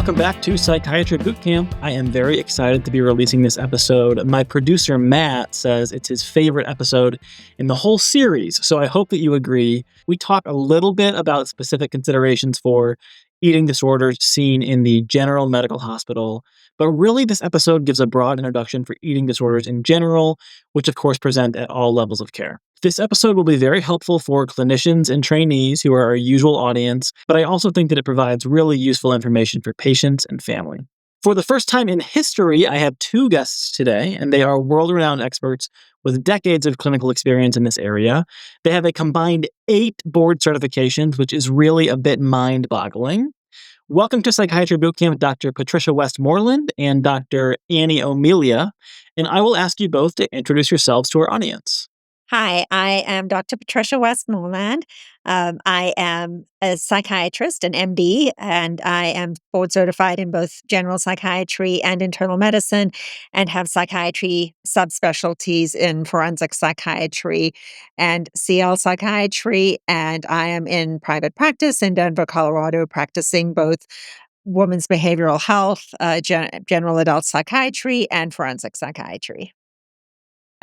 Welcome back to Psychiatry Bootcamp. I am very excited to be releasing this episode. My producer, Matt, says it's his favorite episode in the whole series, so I hope that you agree. We talk a little bit about specific considerations for eating disorders seen in the general medical hospital, but really this episode gives a broad introduction for eating disorders in general, which of course present at all levels of care. This episode will be very helpful for clinicians and trainees who are our usual audience, but I also think that it provides really useful information for patients and family. For the first time in history, I have two guests today, and they are world-renowned experts with decades of clinical experience in this area. They have a combined 8 board certifications, which is really a bit mind-boggling. Welcome to Psychiatry Bootcamp, Dr. Patricia Westmoreland and Dr. Annie Elia, and I will ask you both to introduce yourselves to our audience. Hi, I am Dr. Patricia Westmoreland. I am a psychiatrist, an MD, and I am board certified in both general psychiatry and internal medicine, and have psychiatry subspecialties in forensic psychiatry and CL psychiatry. And I am in private practice in Denver, Colorado, practicing both women's behavioral health, general adult psychiatry, and forensic psychiatry.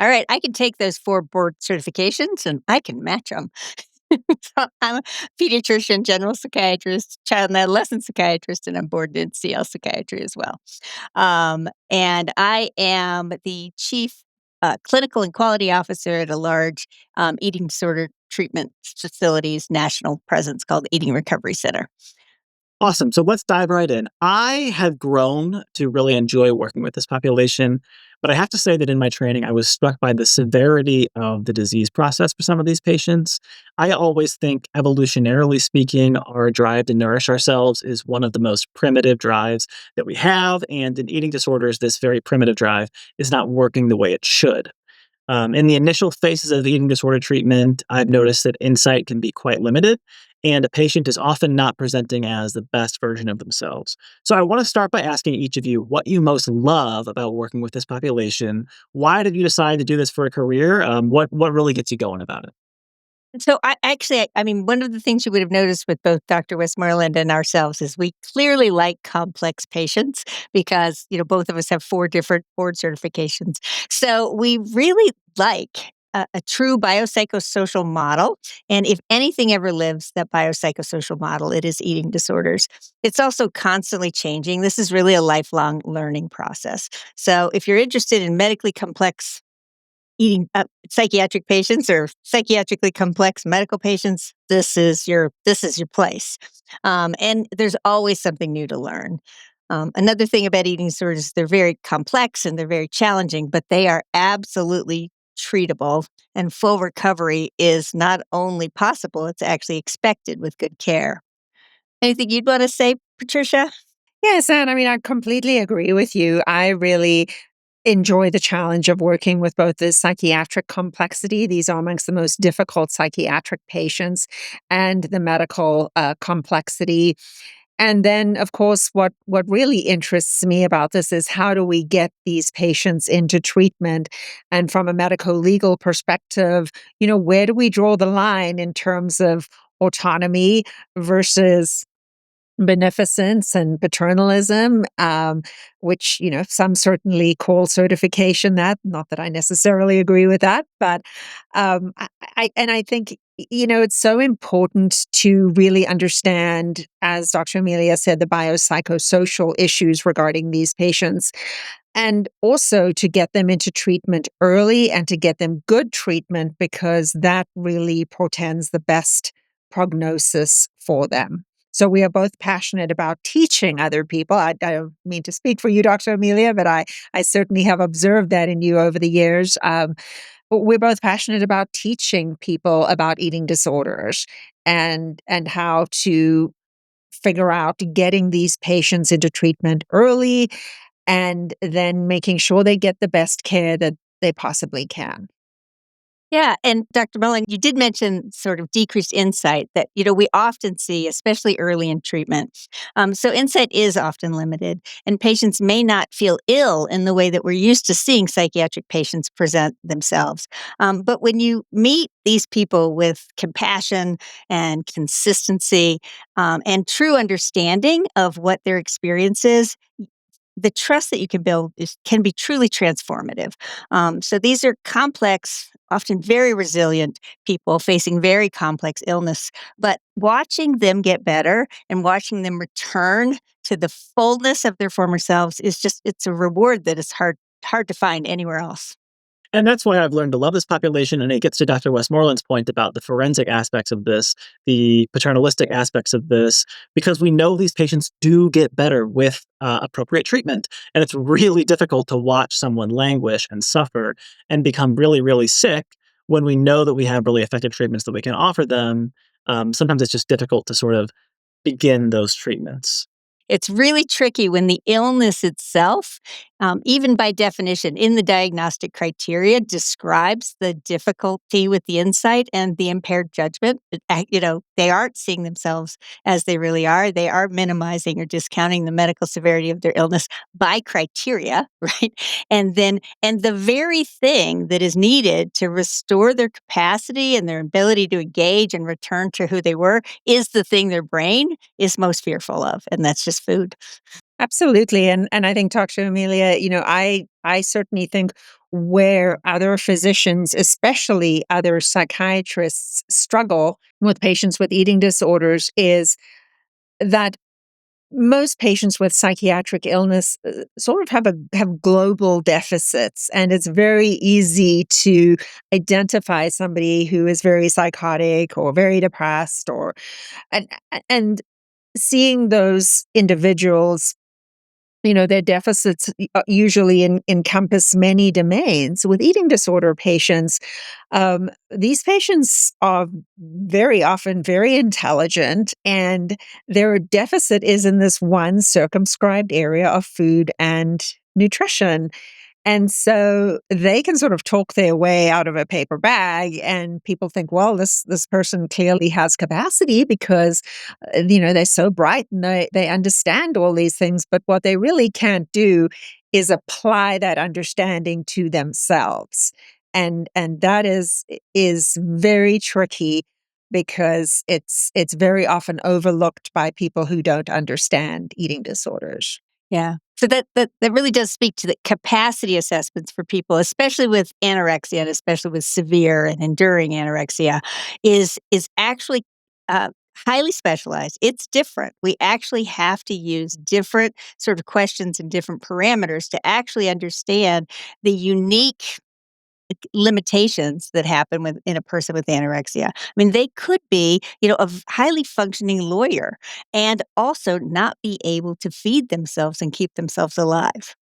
All right, I can take those 4 board certifications and I can match them. So I'm a pediatrician, general psychiatrist, child and adolescent psychiatrist, and I'm boarded in CL psychiatry as well. And I am the chief clinical and quality officer at a large eating disorder treatment facilities national presence called Eating Recovery Center. Awesome. So let's dive right in. I have grown to really enjoy working with this population, but I have to say that in my training, I was struck by the severity of the disease process for some of these patients. I always think, evolutionarily speaking, our drive to nourish ourselves is one of the most primitive drives that we have. And in eating disorders, this very primitive drive is not working the way it should. In the initial phases of eating disorder treatment, I've noticed that insight can be quite limited, and a patient is often not presenting as the best version of themselves. So I want to start by asking each of you what you most love about working with this population. Why did you decide to do this for a career? What really gets you going about it? So I mean, one of the things you would have noticed with both Dr. Westmoreland and ourselves is we clearly like complex patients because, both of us have 4 different board certifications. So we really like a true biopsychosocial model. And if anything ever lives that biopsychosocial model, it is eating disorders. It's also constantly changing. This is really a lifelong learning process. So if you're interested in medically complex eating psychiatric patients or psychiatrically complex medical patients, this is your place. And there's always something new to learn. Another thing about eating disorders, they're very complex and they're very challenging, but they are absolutely treatable, and full recovery is not only possible, it's actually expected with good care. Anything you'd want to say, Patricia? Yes, and I mean, I completely agree with you. I really enjoy the challenge of working with both the psychiatric complexity. These are amongst the most difficult psychiatric patients, and the medical complexity. And then, of course, what really interests me about this is how do we get these patients into treatment? And from a medico-legal perspective, where do we draw the line in terms of autonomy versus beneficence and paternalism, which, some certainly call certification that, not that I necessarily agree with that, but I think, it's so important to really understand, as Dr. Elia said, the biopsychosocial issues regarding these patients, and also to get them into treatment early and to get them good treatment, because that really portends the best prognosis for them. So we are both passionate about teaching other people. I don't mean to speak for you, Dr. Elia, but I certainly have observed that in you over the years. But we're both passionate about teaching people about eating disorders and how to figure out getting these patients into treatment early and then making sure they get the best care that they possibly can. Yeah, and Dr. Mullen, you did mention sort of decreased insight that, we often see, especially early in treatment. So insight is often limited, and patients may not feel ill in the way that we're used to seeing psychiatric patients present themselves. But when you meet these people with compassion and consistency, and true understanding of what their experience is, the trust that you can build can be truly transformative. So these are complex, often very resilient people facing very complex illness, but watching them get better and watching them return to the fullness of their former selves it's a reward that is hard to find anywhere else. And that's why I've learned to love this population. And it gets to Dr. Westmoreland's point about the forensic aspects of this, the paternalistic aspects of this, because we know these patients do get better with appropriate treatment. And it's really difficult to watch someone languish and suffer and become really, really sick when we know that we have really effective treatments that we can offer them. Sometimes it's just difficult to sort of begin those treatments. It's really tricky when the illness itself, even by definition in the diagnostic criteria, describes the difficulty with the insight and the impaired judgment. They aren't seeing themselves as they really are. They are minimizing or discounting the medical severity of their illness by criteria, right? And the very thing that is needed to restore their capacity and their ability to engage and return to who they were is the thing their brain is most fearful of, and that's just food. Absolutely. And I think, Dr. Amelia, I certainly think where other physicians, especially other psychiatrists, struggle with patients with eating disorders is that most patients with psychiatric illness sort of have global deficits, and it's very easy to identify somebody who is very psychotic or very depressed, and and seeing those individuals, their deficits usually encompass many domains. With eating disorder patients, these patients are very often very intelligent, and their deficit is in this one circumscribed area of food and nutrition. And so they can sort of talk their way out of a paper bag, and people think, well, this person clearly has capacity because, they're so bright and they understand all these things. But what they really can't do is apply that understanding to themselves, and that is very tricky because it's very often overlooked by people who don't understand eating disorders. Yeah. So that really does speak to the capacity assessments for people, especially with anorexia and especially with severe and enduring anorexia, is actually highly specialized. It's different. We actually have to use different sort of questions and different parameters to actually understand the unique limitations that happen in a person with anorexia. I mean, they could be, highly functioning lawyer and also not be able to feed themselves and keep themselves alive.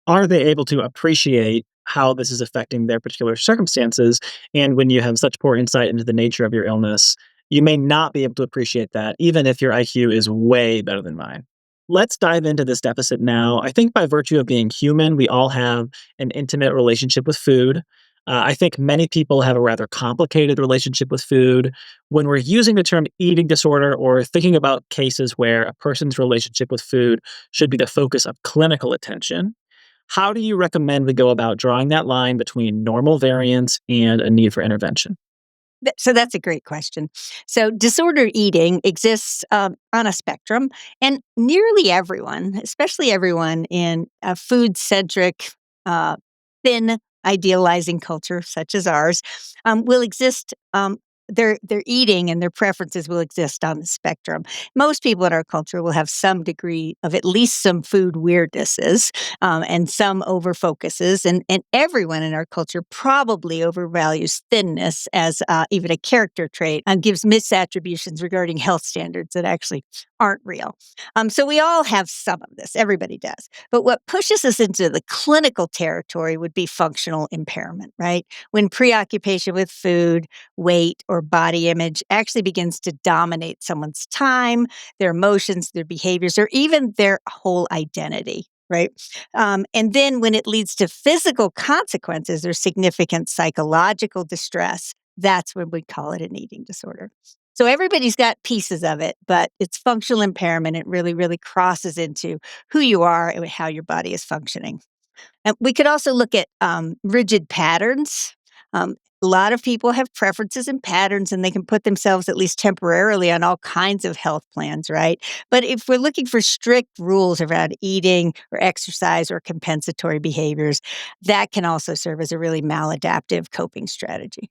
Are they able to appreciate how this is affecting their particular circumstances? And when you have such poor insight into the nature of your illness, you may not be able to appreciate that, even if your IQ is way better than mine. Let's dive into this deficit now. I think by virtue of being human, we all have an intimate relationship with food. I think many people have a rather complicated relationship with food. When we're using the term eating disorder or thinking about cases where a person's relationship with food should be the focus of clinical attention, how do you recommend we go about drawing that line between normal variance and a need for intervention? So that's a great question. So disordered eating exists on a spectrum, and nearly everyone, especially everyone in a food-centric, thin, idealizing culture such as ours, will exist. Their eating and their preferences will exist on the spectrum. Most people in our culture will have some degree of at least some food weirdnesses, and some over focuses, and everyone in our culture probably overvalues thinness as even a character trait and gives misattributions regarding health standards that actually aren't real. So we all have some of this. Everybody does. But what pushes us into the clinical territory would be functional impairment, right? When preoccupation with food, weight, or body image actually begins to dominate someone's time, their emotions, their behaviors, or even their whole identity. right? And then when it leads to physical consequences or significant psychological distress, that's when we call it an eating disorder. So everybody's got pieces of it, but it's functional impairment. It really, really crosses into who you are and how your body is functioning. And we could also look at rigid patterns. A lot of people have preferences and patterns, and they can put themselves, at least temporarily, on all kinds of health plans, right? But if we're looking for strict rules around eating or exercise or compensatory behaviors, that can also serve as a really maladaptive coping strategy.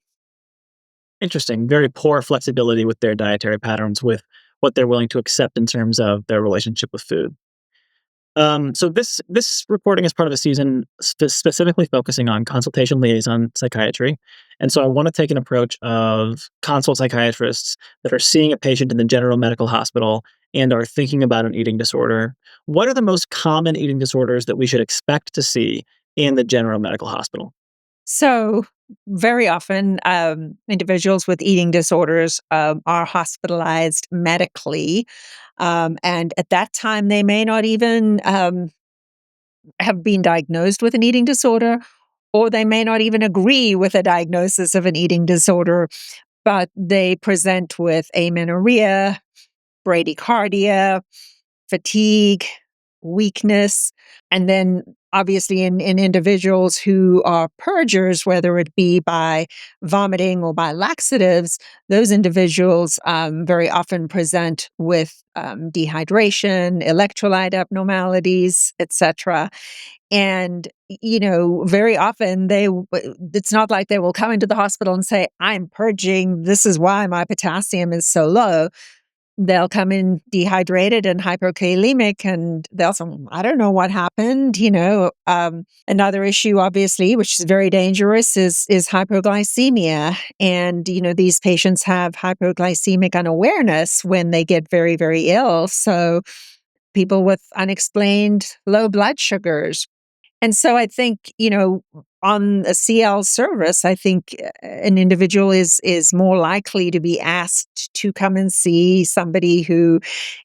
Interesting. Very poor flexibility with their dietary patterns, with what they're willing to accept in terms of their relationship with food. So this reporting is part of a season specifically focusing on consultation-liaison psychiatry, and so I want to take an approach of consult psychiatrists that are seeing a patient in the general medical hospital and are thinking about an eating disorder. What are the most common eating disorders that we should expect to see in the general medical hospital? So, very often, individuals with eating disorders are hospitalized medically. And at that time, they may not even have been diagnosed with an eating disorder, or they may not even agree with a diagnosis of an eating disorder, but they present with amenorrhea, bradycardia, fatigue, weakness. And then, obviously, in individuals who are purgers, whether it be by vomiting or by laxatives, those individuals very often present with dehydration, electrolyte abnormalities, etc. And, very often it's not like they will come into the hospital and say, I'm purging. This is why my potassium is so low. They'll come in dehydrated and hypokalemic, and they'll say, I don't know what happened. Another issue, obviously, which is very dangerous, is hypoglycemia. And, these patients have hypoglycemic unawareness when they get very, very ill. So people with unexplained low blood sugars. And so I think, on a CL service, I think an individual is more likely to be asked to come and see somebody who,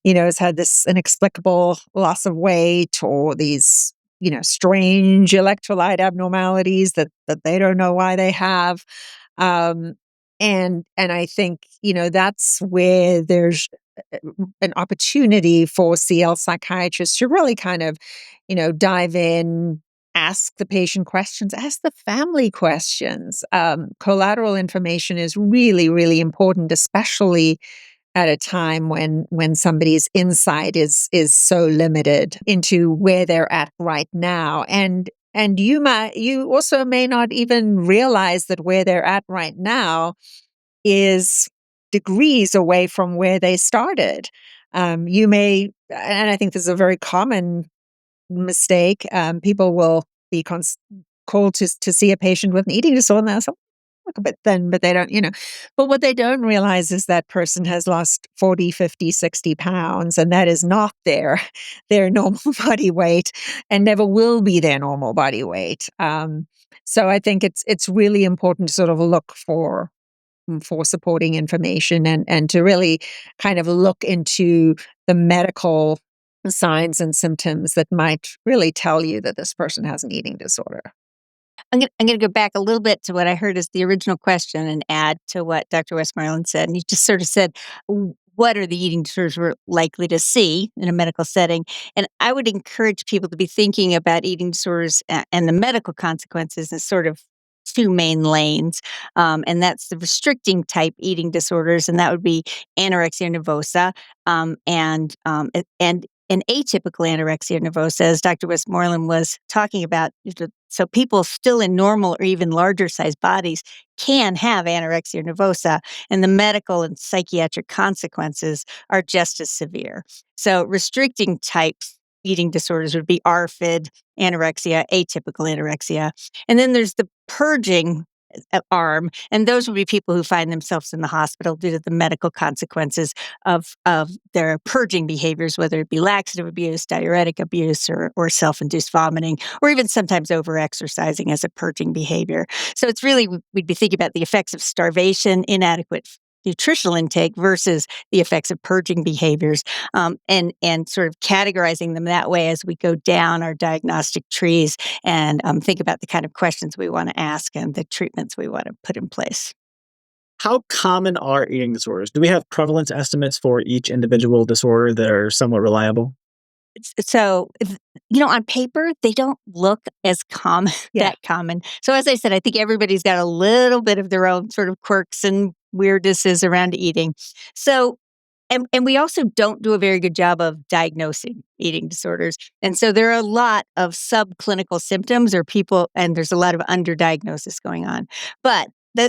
has had this inexplicable loss of weight, or these, strange electrolyte abnormalities that they don't know why they have. And I think, that's where there's an opportunity for CL psychiatrists to really kind of, dive in, ask the patient questions, ask the family questions. Collateral information is really, really important, especially at a time when somebody's insight is so limited into where they're at right now. And you also may not even realize that where they're at right now is degrees away from where they started. You may, and I think this is a very common mistake. People will be called to see a patient with an eating disorder, and they'll say, look a bit thin, but they don't, But what they don't realize is that person has lost 40, 50, 60 pounds, and that is not their normal body weight, and never will be their normal body weight. So I think it's really important to sort of look for supporting information, and to really kind of look into the medical signs and symptoms that might really tell you that this person has an eating disorder. I'm gonna go back a little bit to what I heard as the original question and add to what Dr. Westmoreland said. And you just sort of said, what are the eating disorders we're likely to see in a medical setting? And I would encourage people to be thinking about eating disorders and the medical consequences as sort of two main lanes. And that's the restricting type eating disorders, and that would be anorexia nervosa, and an atypical anorexia nervosa, as Dr. Westmoreland was talking about. So people still in normal or even larger sized bodies can have anorexia nervosa, and the medical and psychiatric consequences are just as severe. So restricting types eating disorders would be ARFID, anorexia, atypical anorexia. And then there's the purging arm, and those would be people who find themselves in the hospital due to the medical consequences of their purging behaviors, whether it be laxative abuse, diuretic abuse, or self-induced vomiting, or even sometimes over-exercising as a purging behavior. So it's really, we'd be thinking about the effects of starvation, inadequate nutritional intake versus the effects of purging behaviors, and sort of categorizing them that way as we go down our diagnostic trees and think about the kind of questions we want to ask and the treatments we want to put in place. How common are eating disorders? Do we have prevalence estimates for each individual disorder that are somewhat reliable? So, on paper, they don't look as common, Yeah. that common. So, as I said, I think everybody's got a little bit of their own sort of quirks and weirdnesses around eating. So, and we also don't do a very good job of diagnosing eating disorders. And so there are a lot of subclinical symptoms or people, and there's a lot of underdiagnosis going on. But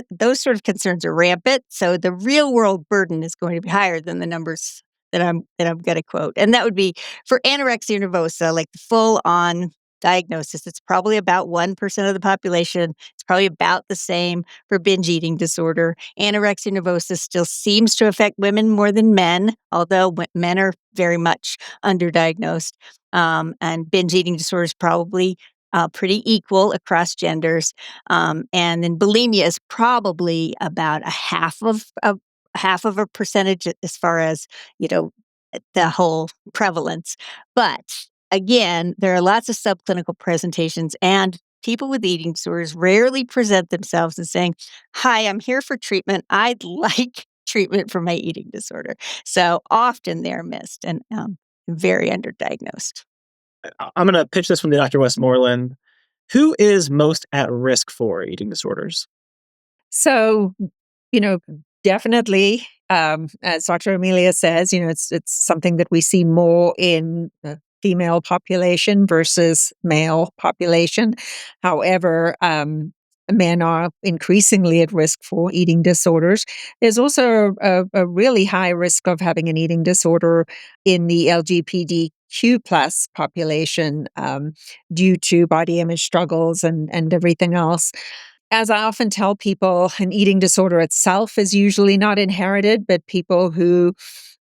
those sort of concerns are rampant. So the real world burden is going to be higher than the numbers that I'm going to quote. And that would be for anorexia nervosa, like the full on diagnosis. It's probably about 1% of the population. It's probably about the same for binge eating disorder. Anorexia nervosa still seems to affect women more than men, although men are very much underdiagnosed. And binge eating disorder is probably pretty equal across genders. And then bulimia is probably about a half of a percentage as far as you know the whole prevalence. But again, there are lots of subclinical presentations, and people with eating disorders rarely present themselves as saying, "Hi, I'm here for treatment. I'd like treatment for my eating disorder." So often they're missed and very underdiagnosed. I'm going to pitch this one to Dr. Westmoreland. Who is most at risk for eating disorders? So, you know, definitely, as Dr. Amelia says, it's something that we see more in the female population versus male population. However, men are increasingly at risk for eating disorders. There's also a really high risk of having an eating disorder in the LGBTQ plus population due to body image struggles and everything else. As I often tell people, an eating disorder itself is usually not inherited, but people who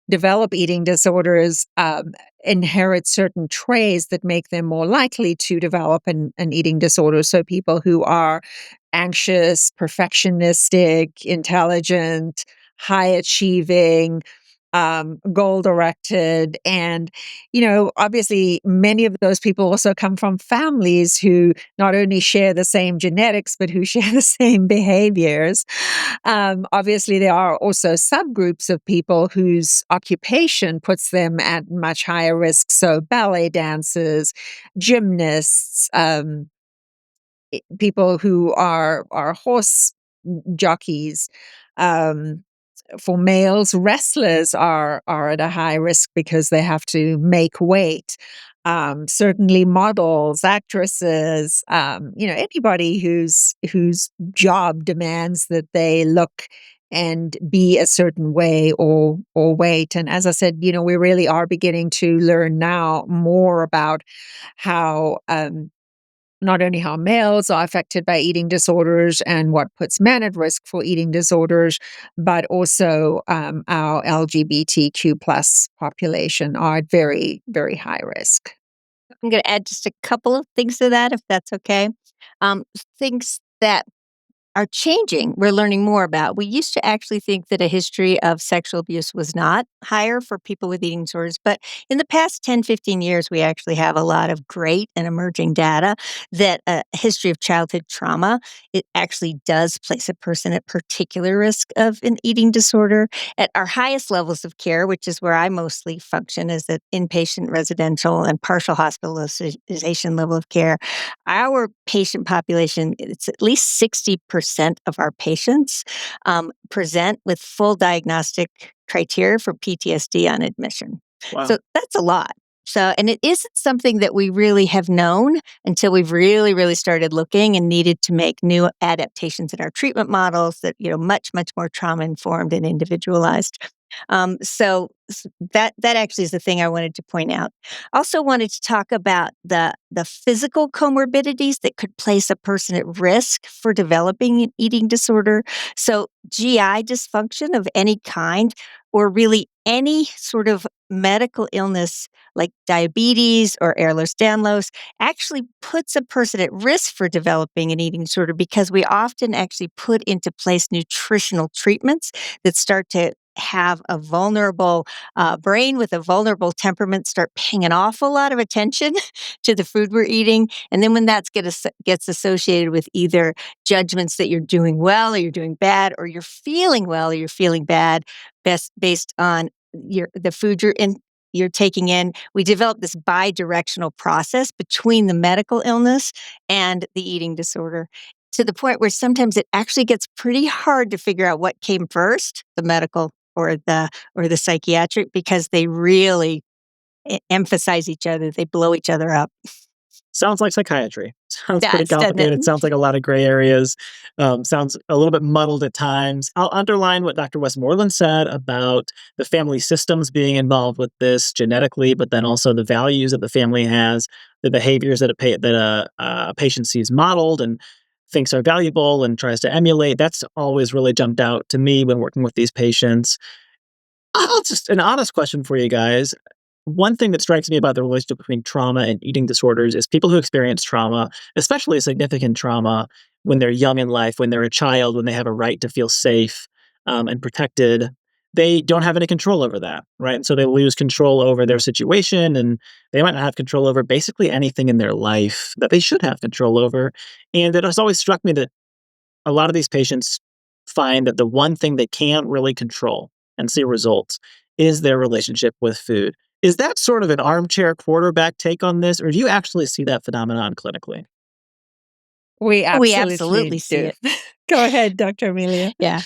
develop eating disorders inherit certain traits that make them more likely to develop an eating disorder. So people who are anxious, perfectionistic, intelligent, high achieving, goal directed. And, obviously, many of those people also come from families who not only share the same genetics, but who share the same behaviors. Obviously, there are also subgroups of people whose occupation puts them at much higher risk. So, ballet dancers, gymnasts, people who are horse jockeys. Um, for males, wrestlers are at a high risk because they have to make weight. Certainly, models, actresses, anybody whose job demands that they look and be a certain way or weight. And as I said, we really are beginning to learn now more about how not only how males are affected by eating disorders and what puts men at risk for eating disorders, but also our LGBTQ plus population are at very, very high risk. I'm going to add just a couple of things to that, if that's okay. Things that are changing, we're learning more about. We used to actually think that a history of sexual abuse was not higher for people with eating disorders, but in the past 10, 15 years, we actually have a lot of great and emerging data that a history of childhood trauma, it actually does place a person at particular risk of an eating disorder. At our highest levels of care, which is where I mostly function as an inpatient, residential, and partial hospitalization level of care, our patient population, it's at least 60% of our patients present with full diagnostic criteria for PTSD on admission. Wow. So that's a lot. So, and it isn't something that we really have known until we've really, really started looking and needed to make new adaptations in our treatment models that, much, much more trauma informed and individualized. So that actually is the thing I wanted to point out. Also wanted to talk about the physical comorbidities that could place a person at risk for developing an eating disorder. So GI dysfunction of any kind, or really any sort of medical illness like diabetes or Ehlers-Danlos actually puts a person at risk for developing an eating disorder because we often actually put into place nutritional treatments that start to have a vulnerable brain with a vulnerable temperament start paying an awful lot of attention to the food we're eating. And then when that gets associated with either judgments that you're doing well or you're doing bad, or you're feeling well or you're feeling bad, based on the food you're taking in, we develop this bi-directional process between the medical illness and the eating disorder, to the point where sometimes it actually gets pretty hard to figure out what came first, the medical or the psychiatric, because they really emphasize each other. They blow each other up. Sounds like psychiatry. Sounds pretty Does, doesn't it? complicated. Sounds like a lot of gray areas. Sounds a little bit muddled at times. I'll underline what Dr. Westmoreland said about the family systems being involved with this genetically, but then also the values that the family has, the behaviors that a patient sees modeled and thinks are valuable and tries to emulate. That's always really jumped out to me when working with these patients. Just an honest question for you guys. One thing that strikes me about the relationship between trauma and eating disorders is people who experience trauma, especially significant trauma, when they're young in life, when they're a child, when they have a right to feel safe and protected, they don't have any control over that, right? And so they lose control over their situation, and they might not have control over basically anything in their life that they should have control over. And it has always struck me that a lot of these patients find that the one thing they can't really control and see results is their relationship with food. Is that sort of an armchair quarterback take on this, or do you actually see that phenomenon clinically? We We absolutely absolutely see do. it. Go ahead, Dr. Amelia. Yeah.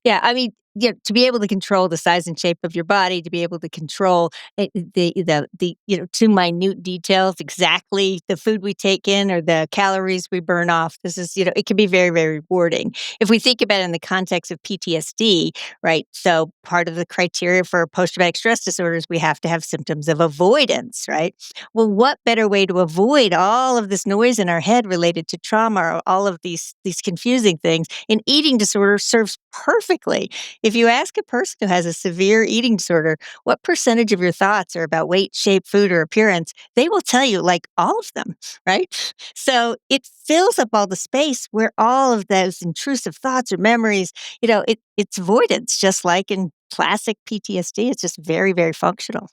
Yeah, I mean, to be able to control the size and shape of your body, to be able to control to minute details, exactly the food we take in or the calories we burn off. This is, it can be very, very rewarding. If we think about it in the context of PTSD, right? So part of the criteria for post-traumatic stress disorders, we have to have symptoms of avoidance, right? Well, what better way to avoid all of this noise in our head related to trauma or all of these confusing things? An eating disorder serves perfectly. If you ask a person who has a severe eating disorder, what percentage of your thoughts are about weight, shape, food, or appearance, they will tell you like all of them, right? So it fills up all the space where all of those intrusive thoughts or memories, it's avoidance, just like in classic PTSD. It's just very, very functional.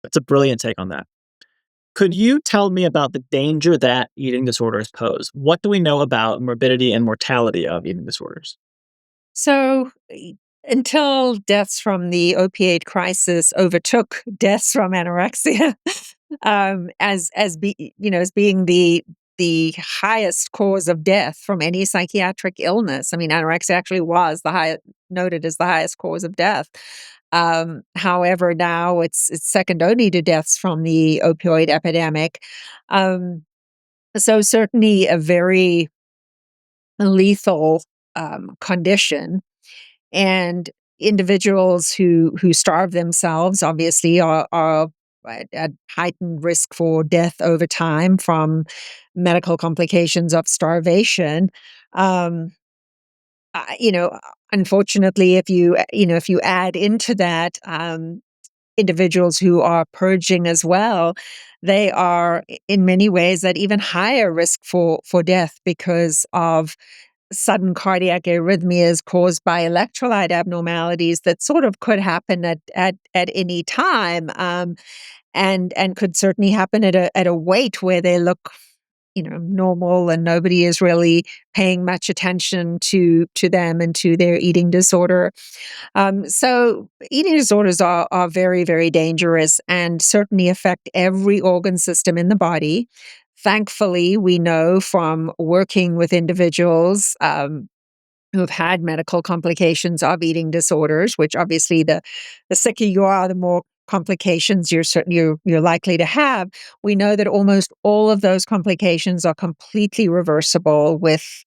That's a brilliant take on that. Could you tell me about the danger that eating disorders pose? What do we know about morbidity and mortality of eating disorders? So, until deaths from the opioid crisis overtook deaths from anorexia, as being the highest cause of death from any psychiatric illness. I mean, anorexia actually was noted as the highest cause of death. However, now it's second only to deaths from the opioid epidemic. So certainly a very lethal condition, and individuals who starve themselves obviously are at heightened risk for death over time from medical complications of starvation. Um, you know, Unfortunately, if you add into that individuals who are purging as well, they are in many ways at even higher risk for death because of sudden cardiac arrhythmias caused by electrolyte abnormalities that sort of could happen at any time, and could certainly happen at a weight where they look normal, and nobody is really paying much attention to them and to their eating disorder. So eating disorders are very, very dangerous and certainly affect every organ system in the body. Thankfully, we know from working with individuals who have had medical complications of eating disorders, which obviously the sicker you are, the more complications you're likely to have. We know that almost all of those complications are completely reversible with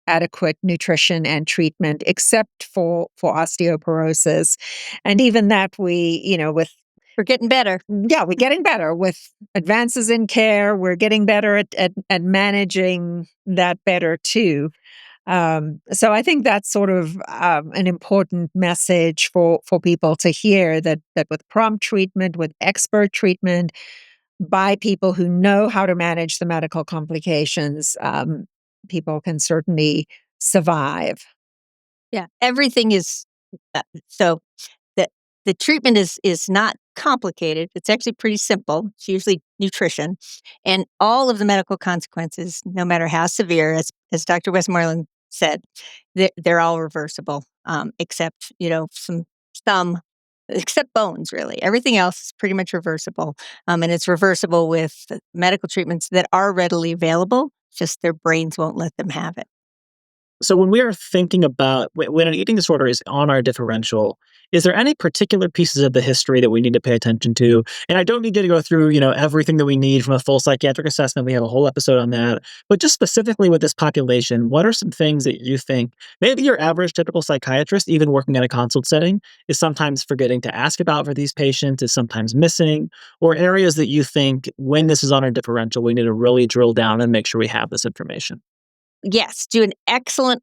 adequate nutrition and treatment, except for osteoporosis. And even that with We're getting better. yeah, we're getting better with advances in care. We're getting better at managing that better too. So I think that's sort of an important message for people to hear, that with prompt treatment, with expert treatment by people who know how to manage the medical complications, people can certainly survive. Yeah, everything is so the the treatment is not complicated. It's actually pretty simple. It's usually nutrition, and all of the medical consequences, no matter how severe, as Dr. Westmoreland said, they're all reversible, except some except bones. Really, everything else is pretty much reversible, and it's reversible with medical treatments that are readily available. Just their brains won't let them have it. So when we are thinking about when an eating disorder is on our differential, is there any particular pieces of the history that we need to pay attention to? And I don't need you to go through, everything that we need from a full psychiatric assessment. We have a whole episode on that. But just specifically with this population, what are some things that you think maybe your average typical psychiatrist, even working at a consult setting, is sometimes forgetting to ask about for these patients, is sometimes missing, or areas that you think when this is on our differential, we need to really drill down and make sure we have this information? Yes, do an excellent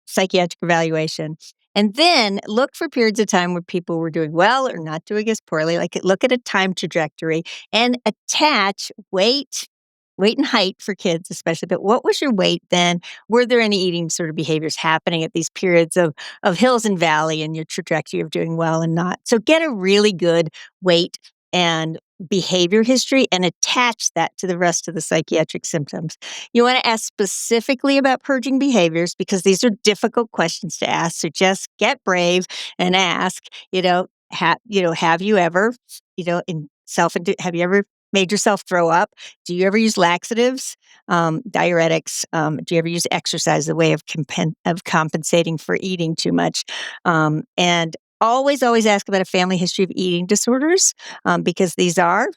psychiatric evaluation. And then look for periods of time where people were doing well or not doing as poorly. Like look at a time trajectory and attach weight and height for kids, especially. But what was your weight then? Were there any eating sort of behaviors happening at these periods of hills and valley in your trajectory of doing well and not? So get a really good weight and behavior history and attach that to the rest of the psychiatric symptoms. You want to ask specifically about purging behaviors because these are difficult questions to ask. So just get brave and ask, have you ever, have you ever made yourself throw up? Do you ever use laxatives, diuretics? Do you ever use exercise as a way of compensating for eating too much? And always ask about a family history of eating disorders because these are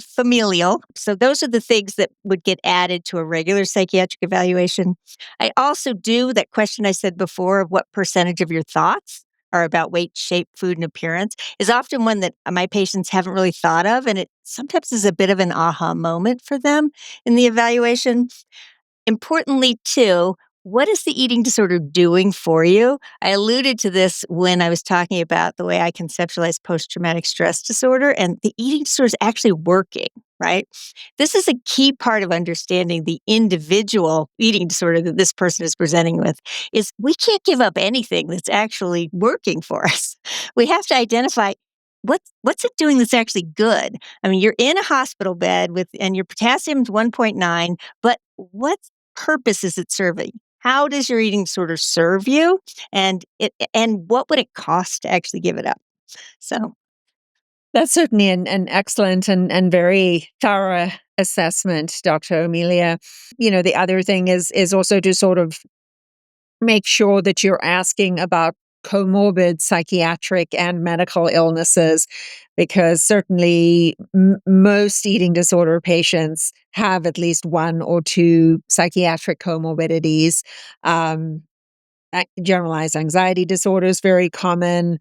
familial. So those are the things that would get added to a regular psychiatric evaluation. I also do that question I said before of what percentage of your thoughts are about weight, shape, food, and appearance is often one that my patients haven't really thought of. And it sometimes is a bit of an aha moment for them in the evaluation. Importantly, too, what is the eating disorder doing for you? I alluded to this when I was talking about the way I conceptualize post-traumatic stress disorder, and the eating disorder is actually working, right? This is a key part of understanding the individual eating disorder that this person is presenting with, is we can't give up anything that's actually working for us. We have to identify what's it doing that's actually good. I mean, you're in a hospital bed and your potassium's 1.9, but what purpose is it serving? How does your eating disorder serve you? And what would it cost to actually give it up? So That's certainly an excellent and very thorough assessment, Dr. Amelia. The other thing is also to sort of make sure that you're asking about comorbid psychiatric and medical illnesses, because certainly most eating disorder patients have at least one or two psychiatric comorbidities. Um, Generalized anxiety disorder is very common.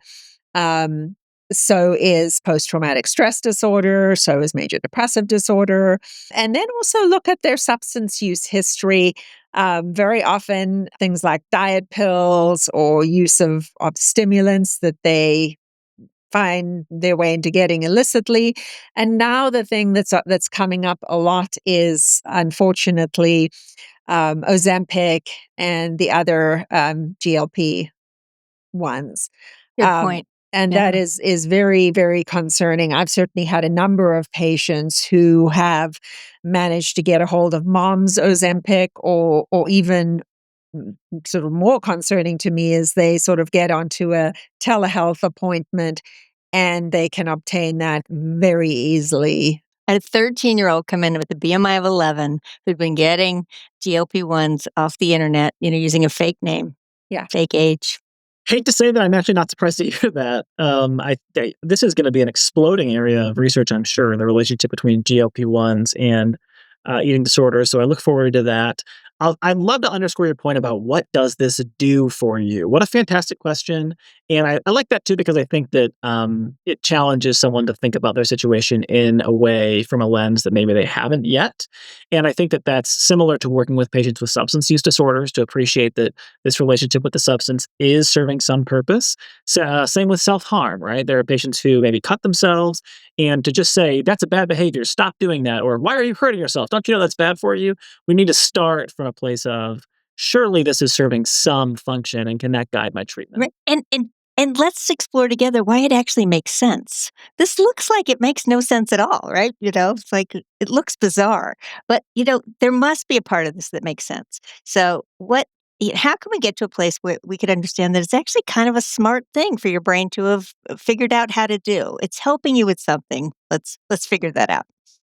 Um, so is post-traumatic stress disorder, so is major depressive disorder. And then also look at their substance use history. Very often, things like diet pills or use of stimulants that they find their way into getting illicitly. And now the thing that's coming up a lot is, unfortunately, Ozempic and the other GLP ones. good Um, point. and Yeah. that is very, very concerning. I've certainly had a number of patients who have managed to get a hold of mom's Ozempic, or even sort of more concerning to me is they sort of get onto a telehealth appointment and they can obtain that very easily. I had a 13-year-old come in with a BMI of 11 who'd been getting GLP-1s off the internet, using a fake name, Yeah. fake age. Hate to say that I'm actually not surprised to hear that. This is going to be an exploding area of research, I'm sure, in the relationship between GLP-1s and eating disorders. So I look forward to that. I'd love to underscore your point about what does this do for you? What a fantastic question. And I like that too, because I think that it challenges someone to think about their situation in a way from a lens that maybe they haven't yet. And I think that that's similar to working with patients with substance use disorders to appreciate that this relationship with the substance is serving some purpose. So, same with self-harm, right? There are patients who maybe cut themselves, and to just say, that's a bad behavior, stop doing that, or why are you hurting yourself? Don't you know that's bad for you? We need to start from a place of surely this is serving some function and can that guide my treatment? Right. And let's explore together why it actually makes sense. This looks like it makes no sense at all, right? It's like it looks bizarre, but there must be a part of this that makes sense. So how can we get to a place where we could understand that it's actually kind of a smart thing for your brain to have figured out how to do? It's helping you with something. Let's figure that out.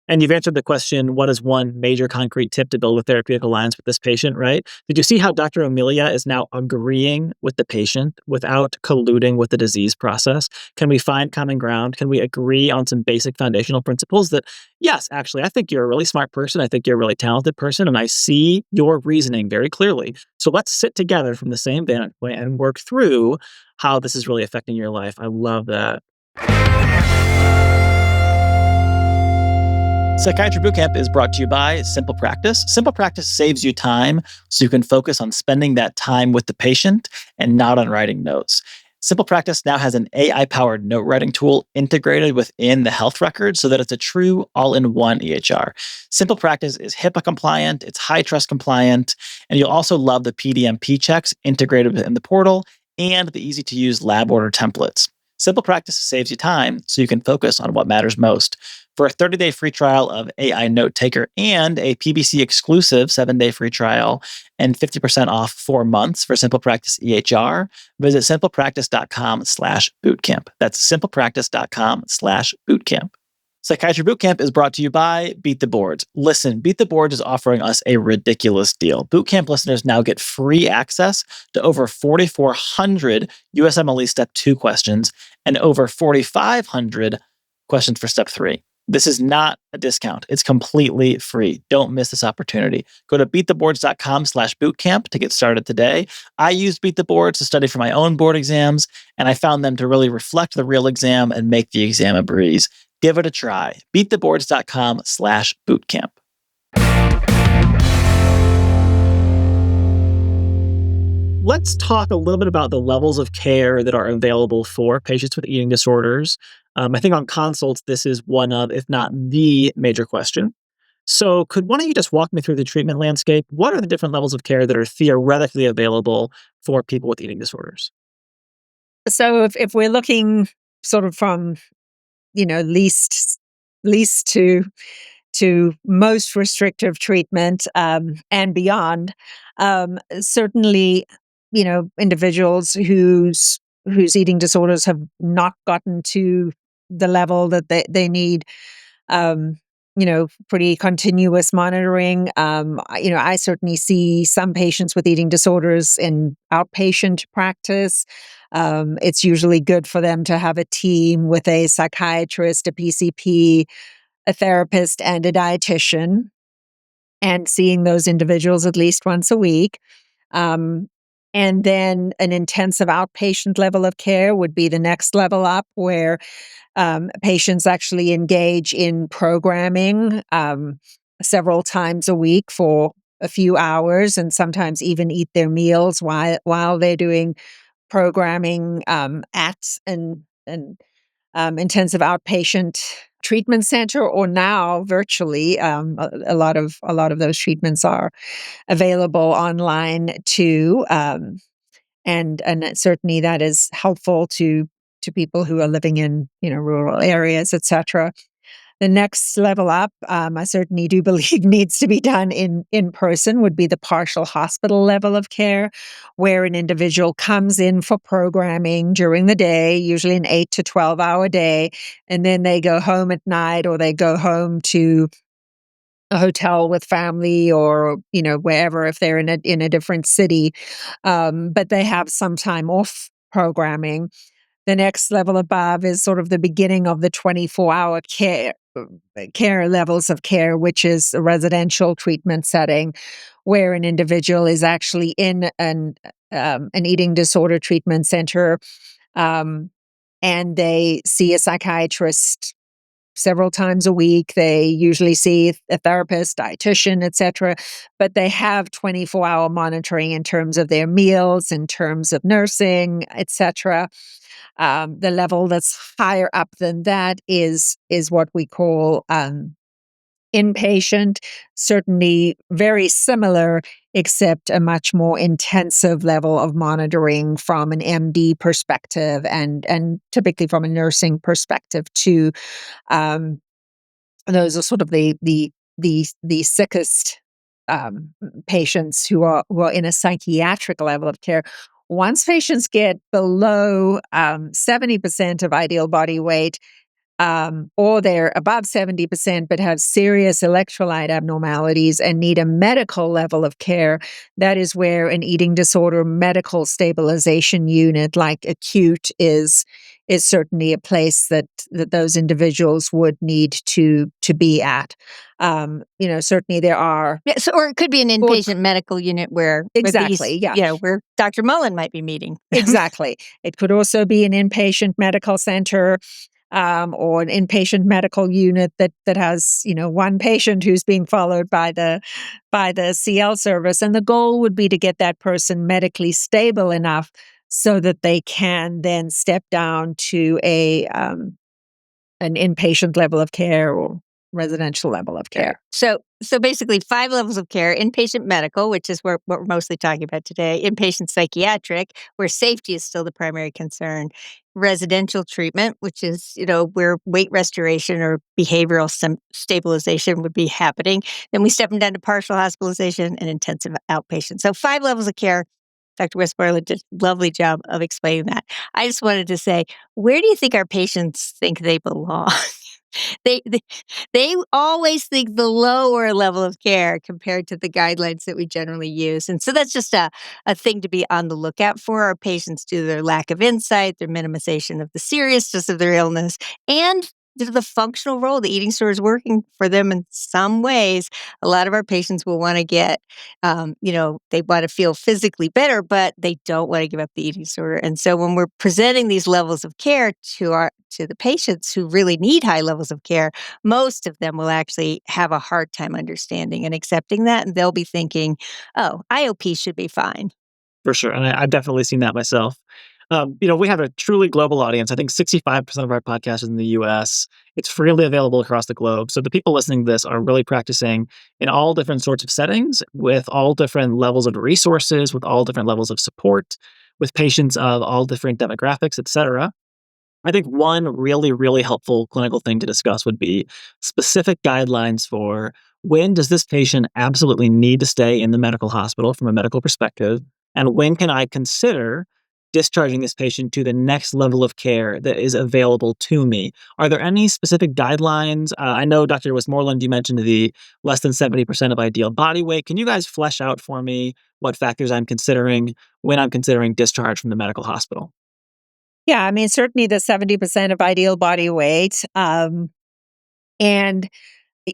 And you've answered the question, what is one major concrete tip to build a therapeutic alliance with this patient, right? Did you see how Dr. Elia is now agreeing with the patient without colluding with the disease process? Can we find common ground? Can we agree on some basic foundational principles that, yes, actually, I think you're a really smart person. I think you're a really talented person, and I see your reasoning very clearly. So let's sit together from the same vantage point and work through how this is really affecting your life. I love that. Psychiatry Bootcamp is brought to you by Simple Practice. Simple Practice saves you time so you can focus on spending that time with the patient and not on writing notes. Simple Practice now has an AI-powered note writing tool integrated within the health record so that it's a true all-in-one EHR. Simple Practice is HIPAA compliant, it's high-trust compliant, and you'll also love the PDMP checks integrated within the portal and the easy-to-use lab order templates. Simple Practice saves you time so you can focus on what matters most. For a 30-day free trial of AI Note Taker and a PBC exclusive 7-day free trial and 50% off 4 months for Simple Practice EHR, visit simplepractice.com/bootcamp. That's simplepractice.com/bootcamp. Psychiatry Bootcamp is brought to you by Beat the Boards. Listen, Beat the Boards is offering us a ridiculous deal. Bootcamp listeners now get free access to over 4,400 USMLE Step 2 questions and over 4,500 questions for Step 3. This is not a discount. It's completely free. Don't miss this opportunity. Go to beattheboards.com/bootcamp to get started today. I used Beat the Boards to study for my own board exams, and I found them to really reflect the real exam and make the exam a breeze. Give it a try. beattheboards.com/bootcamp. Let's talk a little bit about the levels of care that are available for patients with eating disorders. I think on consults, this is one of, if not the major question. So could one of you just walk me through the treatment landscape? What are the different levels of care that are theoretically available for people with eating disorders? So if we're looking sort of from, least to most restrictive treatment and beyond, certainly, individuals whose eating disorders have not gotten to the level that they need, um, pretty continuous monitoring. I certainly see some patients with eating disorders in outpatient practice. It's usually good for them to have a team with a psychiatrist, a PCP, a therapist, and a dietitian, and seeing those individuals at least once a week. And then an intensive outpatient level of care would be the next level up, where patients actually engage in programming several times a week for a few hours, and sometimes even eat their meals while they're doing programming at an intensive outpatient treatment center, or now virtually. A lot of those treatments are available online too, and certainly that is helpful to people who are living in rural areas, etc. The next level up, I certainly do believe needs to be done in person, would be the partial hospital level of care, where an individual comes in for programming during the day, usually an 8 to 12-hour day, and then they go home at night, or they go home to a hotel with family, or wherever, if they're in a different city, but they have some time off programming. The next level above is sort of the beginning of the 24-hour care care levels of care, which is a residential treatment setting, where an individual is actually in an eating disorder treatment center, um, and they see a psychiatrist several times a week. They usually see a therapist, dietitian, etc. But they have 24-hour monitoring in terms of their meals, in terms of nursing, etc. The level that's higher up than that is what we call inpatient, certainly very similar, except a much more intensive level of monitoring from an MD perspective and typically from a nursing perspective too. Um, those are sort of the sickest patients who are in a psychiatric level of care. Once patients get below 70% of ideal body weight, or they're above 70% but have serious electrolyte abnormalities and need a medical level of care, that is where an eating disorder medical stabilization unit like acute is certainly a place that those individuals would need to be at. Certainly there are. Yeah, so, or it could be an inpatient medical unit where exactly, yeah, where Dr. Mullen might be meeting. Exactly. It could also be an inpatient medical center, or an inpatient medical unit that has one patient who's being followed by the CL service, and the goal would be to get that person medically stable enough so that they can then step down to an inpatient level of care or residential level of care. So basically 5 levels of care: inpatient medical, which is what we're mostly talking about today; inpatient psychiatric, where safety is still the primary concern; residential treatment, which is, where weight restoration or behavioral stabilization would be happening. Then we step them down to partial hospitalization and intensive outpatient. So 5 levels of care. Dr. Westmoreland did a lovely job of explaining that. I just wanted to say, where do you think our patients think they belong? They, they they always think the lower level of care compared to the guidelines that we generally use. And so that's just a thing to be on the lookout for. Our patients, due to their lack of insight, their minimization of the seriousness of their illness, and the functional role the eating disorder is working for them in some ways. A lot of our patients will want to get, they want to feel physically better, but they don't want to give up the eating disorder. And so when we're presenting these levels of care to the patients who really need high levels of care, most of them will actually have a hard time understanding and accepting that. And they'll be thinking, oh, IOP should be fine. For sure. And I've definitely seen that myself. We have a truly global audience. I think 65% of our podcast is in the US. It's freely available across the globe. So the people listening to this are really practicing in all different sorts of settings, with all different levels of resources, with all different levels of support, with patients of all different demographics, et cetera. I think one really, really helpful clinical thing to discuss would be specific guidelines for when does this patient absolutely need to stay in the medical hospital from a medical perspective, and when can I consider discharging this patient to the next level of care that is available to me? Are there any specific guidelines? I know, Dr. Westmoreland, you mentioned the less than 70% of ideal body weight. Can you guys flesh out for me what factors I'm considering when I'm considering discharge from the medical hospital? Yeah, I mean, certainly the 70% of ideal body weight. And,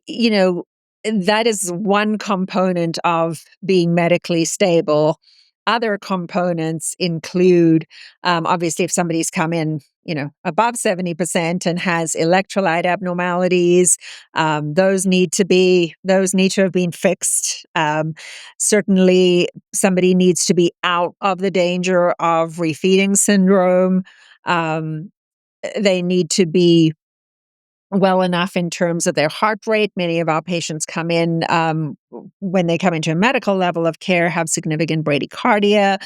you know, that is one component of being medically stable. Other components include, obviously, if somebody's come in, above 70% and has electrolyte abnormalities, those need to have been fixed. Certainly, somebody needs to be out of the danger of refeeding syndrome. They need to be well enough in terms of their heart rate. Many of our patients come in, when they come into a medical level of care, have significant bradycardia.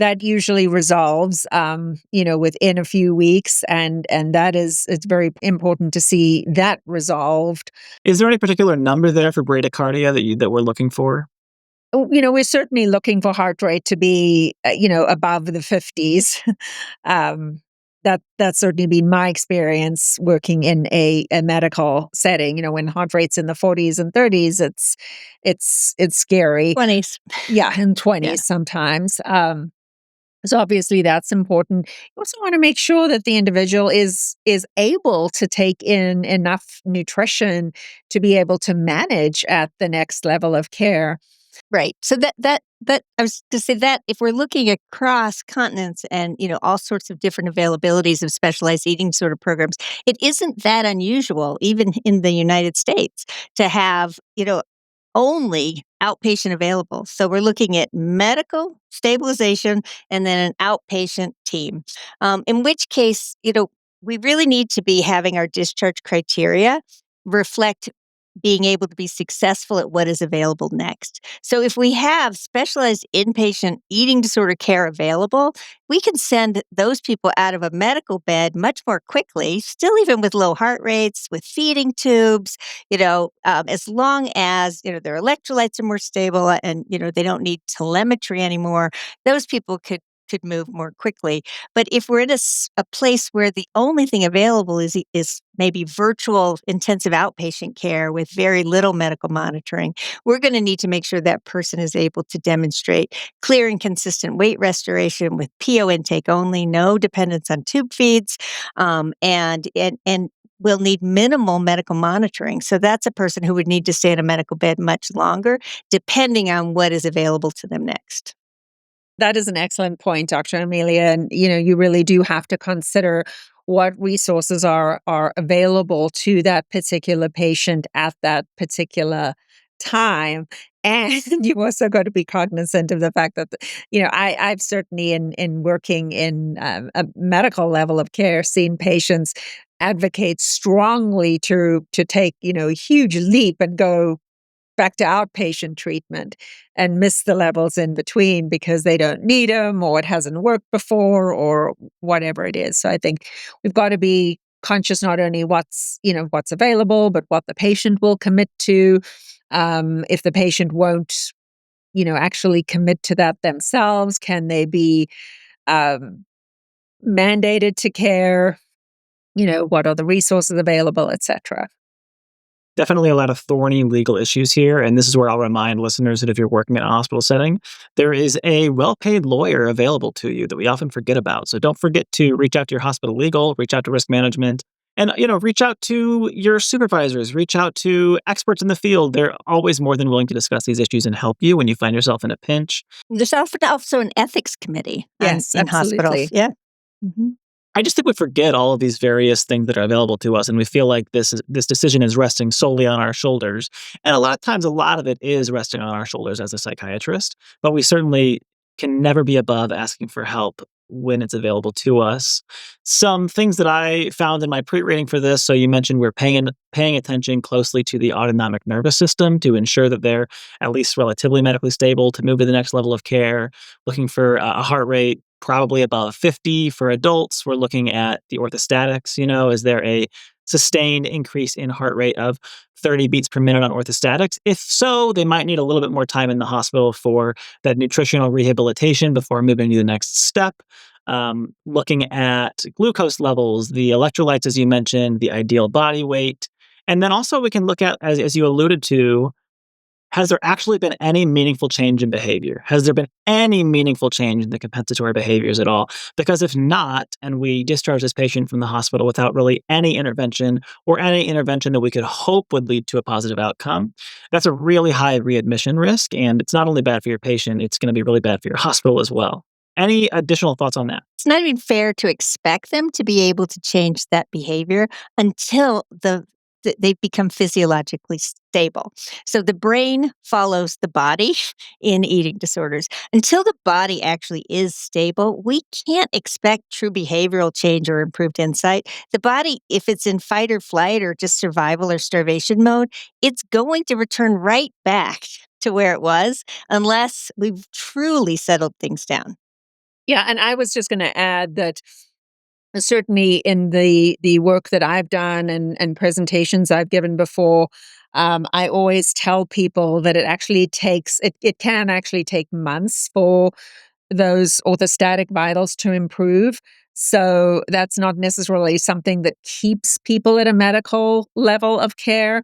That usually resolves, within a few weeks, and it's very important to see that resolved. Is there any particular number there for bradycardia that we're looking for? We're certainly looking for heart rate to be, above the 50s. That's certainly been my experience working in a medical setting. When heart rate's in the 40s and 30s, it's scary. 20s. Yeah, in 20s sometimes. So obviously that's important. You also want to make sure that the individual is able to take in enough nutrition to be able to manage at the next level of care. Right. So that I was to say that if we're looking across continents and all sorts of different availabilities of specialized eating sort of programs, it isn't that unusual, even in the United States, to have only outpatient available. So we're looking at medical stabilization and then an outpatient team. In which case, we really need to be having our discharge criteria reflect being able to be successful at what is available next. So if we have specialized inpatient eating disorder care available, we can send those people out of a medical bed much more quickly, still even with low heart rates, with feeding tubes, as long as, their electrolytes are more stable and, they don't need telemetry anymore, those people could move more quickly. But if we're in a place where the only thing available is maybe virtual intensive outpatient care with very little medical monitoring, we're going to need to make sure that person is able to demonstrate clear and consistent weight restoration with PO intake only, no dependence on tube feeds, and will need minimal medical monitoring. So that's a person who would need to stay in a medical bed much longer, depending on what is available to them next. That is an excellent point, Dr. Amelia. And you really do have to consider what resources are available to that particular patient at that particular time. And you also got to be cognizant of the fact that, I've certainly in working in a medical level of care seen patients advocate strongly to take, a huge leap and go back to outpatient treatment and miss the levels in between because they don't need them or it hasn't worked before or whatever it is. So I think we've got to be conscious not only what's available, but what the patient will commit to. If the patient won't, actually commit to that themselves, can they be um, mandated to care? What are the resources available, etc. Definitely a lot of thorny legal issues here. And this is where I'll remind listeners that if you're working in a hospital setting, there is a well paid lawyer available to you that we often forget about. So don't forget to reach out to your hospital legal, reach out to risk management, and reach out to your supervisors, reach out to experts in the field. They're always more than willing to discuss these issues and help you when you find yourself in a pinch. There's often also an ethics committee Yes, in hospitals. absolutely. Yeah. Mhm. I just think we forget all of these various things that are available to us, and we feel like this decision is resting solely on our shoulders. And a lot of times, a lot of it is resting on our shoulders as a psychiatrist. But we certainly can never be above asking for help when it's available to us. Some things that I found in my pre-reading for this. So you mentioned we're paying attention closely to the autonomic nervous system to ensure that they're at least relatively medically stable to move to the next level of care. Looking for a heart rate probably above 50 for adults. We're looking at the orthostatics. Is there a sustained increase in heart rate of 30 beats per minute on orthostatics? If so, they might need a little bit more time in the hospital for that nutritional rehabilitation before moving to the next step. Looking at glucose levels, the electrolytes, as you mentioned, the ideal body weight. And then also we can look at, as you alluded to, has there actually been any meaningful change in behavior? Has there been any meaningful change in the compensatory behaviors at all? Because if not, and we discharge this patient from the hospital without really any intervention or any intervention that we could hope would lead to a positive outcome, that's a really high readmission risk. And it's not only bad for your patient, it's going to be really bad for your hospital as well. Any additional thoughts on that? It's not even fair to expect them to be able to change that behavior until they become physiologically stable. So the brain follows the body in eating disorders. Until the body actually is stable, we can't expect true behavioral change or improved insight. The body, if it's in fight or flight or just survival or starvation mode, it's going to return right back to where it was unless we've truly settled things down. Yeah, and I was just going to add that certainly in the work that I've done and presentations I've given before, I always tell people that it can actually take months for those orthostatic vitals to improve. So that's not necessarily something that keeps people at a medical level of care.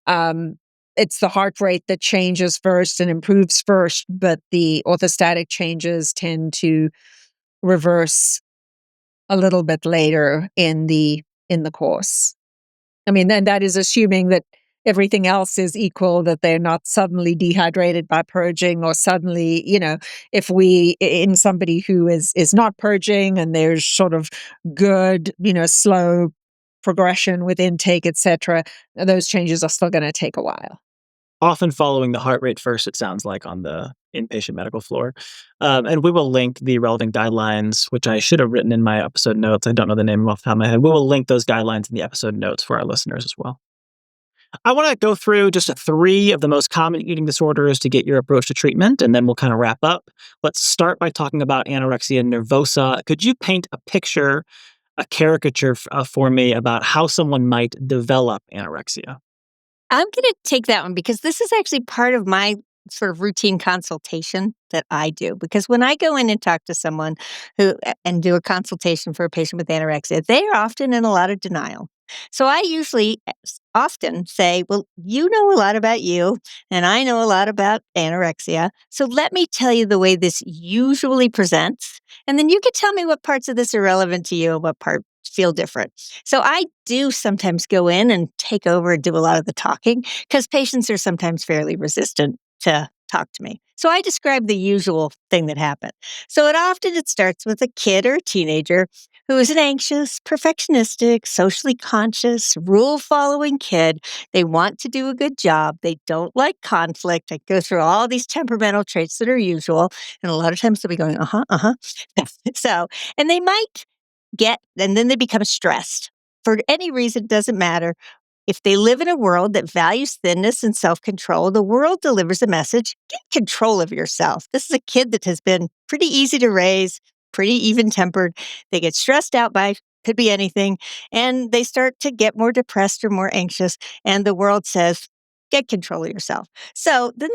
Um, it's the heart rate that changes first and improves first, but the orthostatic changes tend to reverse a little bit later in the course. I mean, then that is assuming that everything else is equal, that they're not suddenly dehydrated by purging, or suddenly, if we in somebody who is not purging and there's sort of good, slow progression with intake, etc., those changes are still going to take a while. Often following the heart rate first, it sounds like, on the inpatient medical floor. And we will link the relevant guidelines, which I should have written in my episode notes. I don't know the name off the top of my head. We will link those guidelines in the episode notes for our listeners as well. I want to go through just 3 of the most common eating disorders to get your approach to treatment, and then we'll kind of wrap up. Let's start by talking about anorexia nervosa. Could you paint a picture, a caricature for me about how someone might develop anorexia? I'm going to take that one because this is actually part of my sort of routine consultation that I do. Because when I go in and talk to someone and do a consultation for a patient with anorexia, they are often in a lot of denial. So I usually often say, well, you know a lot about you, and I know a lot about anorexia. So let me tell you the way this usually presents. And then you can tell me what parts of this are relevant to you and what parts feel different. So I do sometimes go in and take over and do a lot of the talking because patients are sometimes fairly resistant to talk to me. So I describe the usual thing that happened. So it starts with a kid or a teenager who is an anxious, perfectionistic, socially conscious, rule-following kid. They want to do a good job. They don't like conflict. I go through all these temperamental traits that are usual, and a lot of times they'll be going, So, and they might and then they become stressed. For any reason, it doesn't matter. If they live in a world that values thinness and self-control, the world delivers a message: get control of yourself. This is a kid that has been pretty easy to raise, pretty even-tempered. They get stressed out by could be anything, and they start to get more depressed or more anxious, and the world says, get control of yourself. So then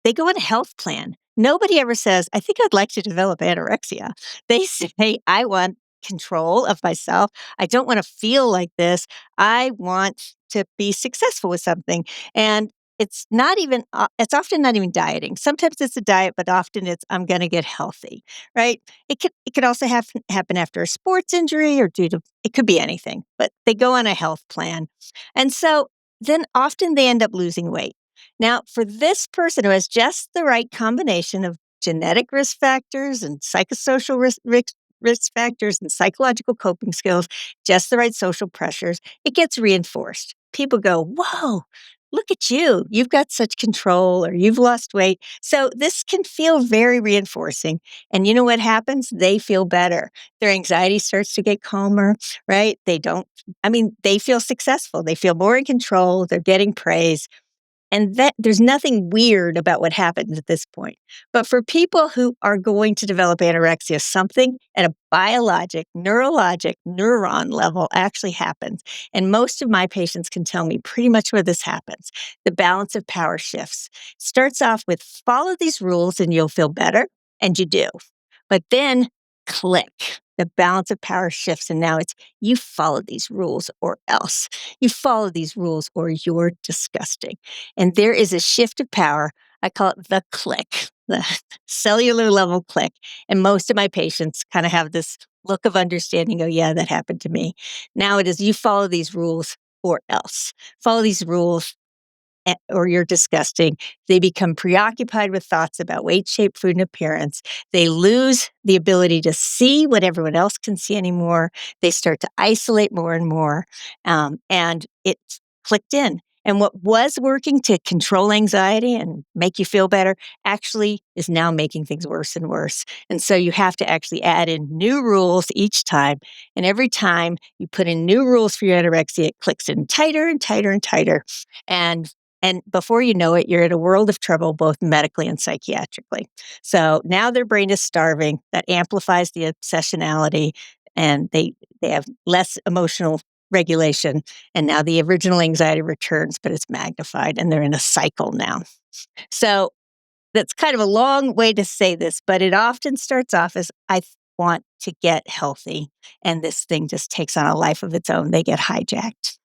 they go on a health plan. Nobody ever says, I think I'd like to develop anorexia. They say, I want control of myself. I don't want to feel like this. I want to be successful with something. And it's often not even dieting. Sometimes it's a diet, but often it's, I'm going to get healthy, right? It could also happen after a sports injury or it could be anything, but they go on a health plan. And so then often they end up losing weight. Now, for this person who has just the right combination of genetic risk factors and psychosocial risk factors and psychological coping skills, just the right social pressures, it gets reinforced. People go, whoa, look at you. You've got such control, or you've lost weight. So this can feel very reinforcing. And you know what happens? They feel better. Their anxiety starts to get calmer, right? They feel successful. They feel more in control. They're getting praise. And that there's nothing weird about what happens at this point. But for people who are going to develop anorexia, something at a biologic, neurologic, neuron level actually happens. And most of my patients can tell me pretty much where this happens. The balance of power shifts. Starts off with follow these rules and you'll feel better, and you do. But then click. The balance of power shifts, and now it's you follow these rules or else. You follow these rules or you're disgusting. And there is a shift of power. I call it the click, the cellular level click. And most of my patients kind of have this look of understanding. Oh, yeah, that happened to me. Now it is you follow these rules or else. Follow these rules or you're disgusting. They become preoccupied with thoughts about weight, shape, food, and appearance. They lose the ability to see what everyone else can see anymore. They start to isolate more and more. And it's clicked in. And what was working to control anxiety and make you feel better actually is now making things worse and worse. And so you have to actually add in new rules each time. And every time you put in new rules for your anorexia, it clicks in tighter and tighter and tighter. And before you know it, you're in a world of trouble, both medically and psychiatrically. So now their brain is starving. That amplifies the obsessionality, and they have less emotional regulation. And now the original anxiety returns, but it's magnified, and they're in a cycle now. So that's kind of a long way to say this, but it often starts off as I want to get healthy. And this thing just takes on a life of its own. They get hijacked.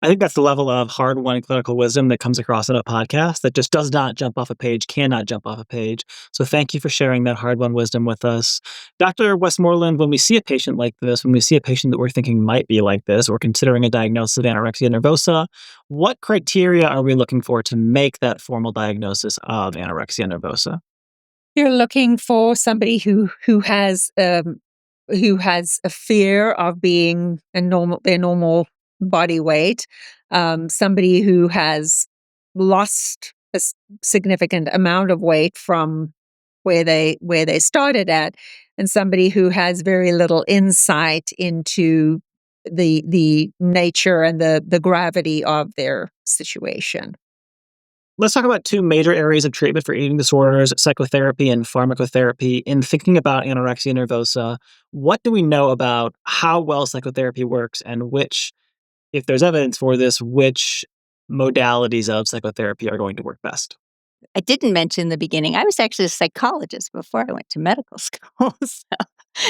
I think that's the level of hard-won clinical wisdom that comes across in a podcast that just does not jump off a page, cannot jump off a page. So thank you for sharing that hard-won wisdom with us. Dr. Westmoreland, when we see a patient like this, when we see a patient that we're thinking might be like this, or considering a diagnosis of anorexia nervosa, what criteria are we looking for to make that formal diagnosis of anorexia nervosa? You're looking for somebody who has a fear of being their normal body weight, somebody who has lost significant amount of weight from where they started at, and somebody who has very little insight into the nature and the gravity of their situation. Let's talk about two major areas of treatment for eating disorders, psychotherapy and pharmacotherapy. In thinking about anorexia nervosa, what do we know about how well psychotherapy works and which, if there's evidence for this, which modalities of psychotherapy are going to work best? I didn't mention in the beginning, I was actually a psychologist before I went to medical school.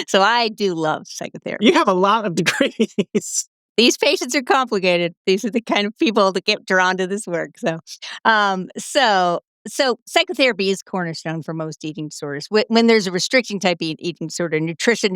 So I do love You psychotherapy. have a lot of degrees. These patients are complicated. These are the kind of people that get drawn to this work. So psychotherapy is cornerstone for most eating disorders. When there's a restricting type eating disorder, nutrition,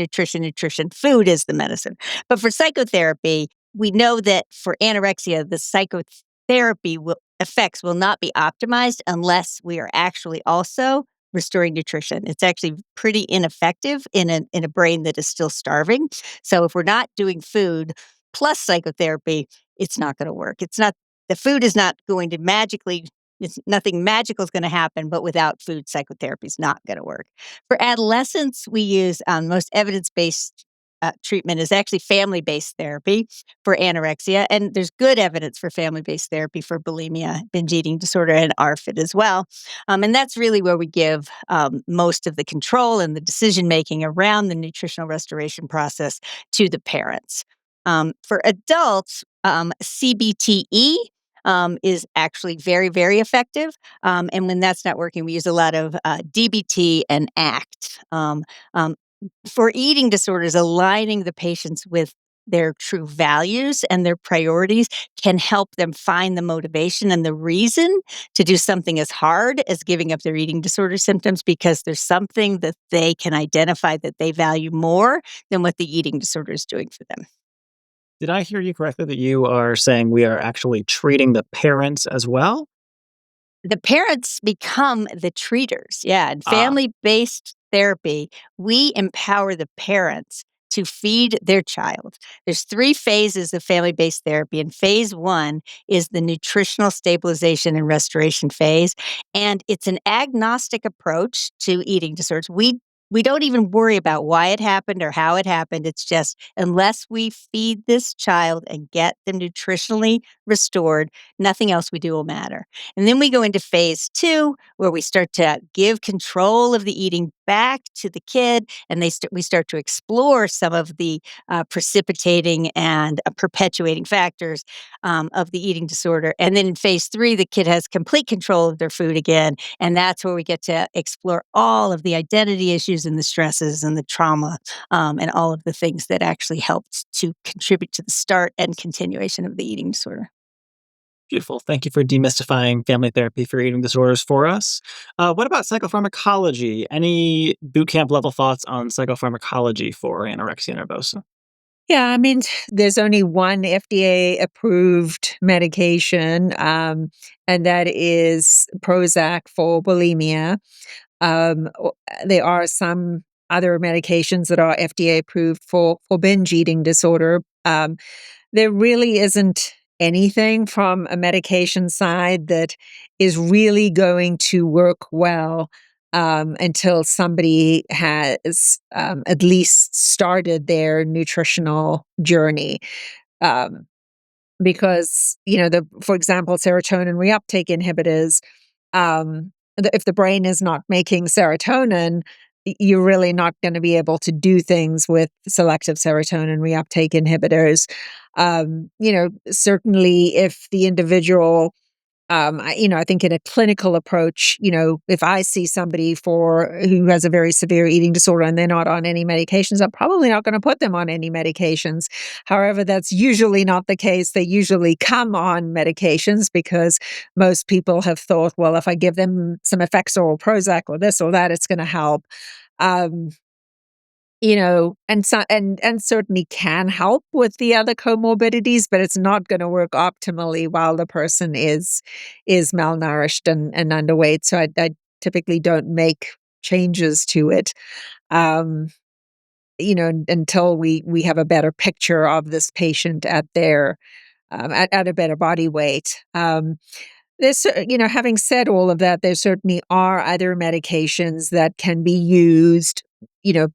food is the medicine. But for psychotherapy, we know that for anorexia, the psychotherapy effects will not be optimized unless we are actually also restoring nutrition. It's actually pretty ineffective in a brain that is still starving. So if we're not doing food plus psychotherapy, it's not going to work. It's not the food is not going to magically. It's nothing magical is going to happen, but without food, psychotherapy is not going to work. For adolescents, we use most evidence-based treatment is actually family-based therapy for anorexia, and there's good evidence for family-based therapy for bulimia, binge eating disorder, and ARFID as well. And that's really where we give most of the control and the decision-making around the nutritional restoration process to the parents. For adults, CBTE is actually very, very effective. And when that's not working, we use a lot of DBT and ACT. For eating disorders, aligning the patients with their true values and their priorities can help them find the motivation and the reason to do something as hard as giving up their eating disorder symptoms because there's something that they can identify that they value more than what the eating disorder is doing for them. Did I hear you correctly that you are saying we are actually treating the parents as well? The parents become the treaters. Yeah, in Ah, family-based therapy, we empower the parents to feed their child. There's 3 phases of family-based therapy, and phase 1 is the nutritional stabilization and restoration phase, and it's an agnostic approach to eating disorders. We don't even worry about why it happened or how it happened. It's just unless we feed this child and get them nutritionally restored, nothing else we do will matter. And then we go into phase 2, where we start to give control of the eating back to the kid, and we start to explore some of the precipitating and perpetuating factors of the eating disorder. And then in phase 3, the kid has complete control of their food again, and that's where we get to explore all of the identity issues and the stresses and the trauma and all of the things that actually helped to contribute to the start and continuation of the eating disorder. beautiful. Thank you for demystifying family therapy for eating disorders for us. What about psychopharmacology? Any boot camp level thoughts on psychopharmacology for anorexia nervosa? Yeah, I mean, there's only one FDA approved medication, and that is Prozac for bulimia. There are some other medications that are FDA approved for binge eating disorder. There really isn't anything from a medication side that is really going to work well until somebody has at least started their nutritional journey. Um, because, for example, serotonin reuptake inhibitors, if the brain is not making serotonin, you're really not going to be able to do things with selective serotonin reuptake inhibitors. Certainly if the individual I think in a clinical approach, if I see somebody who has a very severe eating disorder and they're not on any medications, I'm probably not going to put them on any medications. However, that's usually not the case. They usually come on medications because most people have thought, well, if I give them some Effexor or Prozac or this or that, it's going to help. Um, and certainly can help with the other comorbidities, but it's not going to work optimally while the person is malnourished and underweight. So I typically don't make changes to it, um, until we have a better picture of this patient at their at a better body weight. Having said all of that, there certainly are other medications that can be used, you know,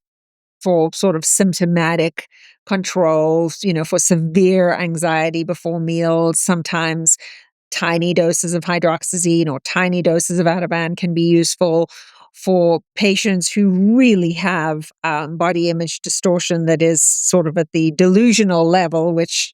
for sort of symptomatic controls, for severe anxiety before meals. Sometimes tiny doses of hydroxyzine or tiny doses of Ativan can be useful for patients who really have body image distortion that is sort of at the delusional level, which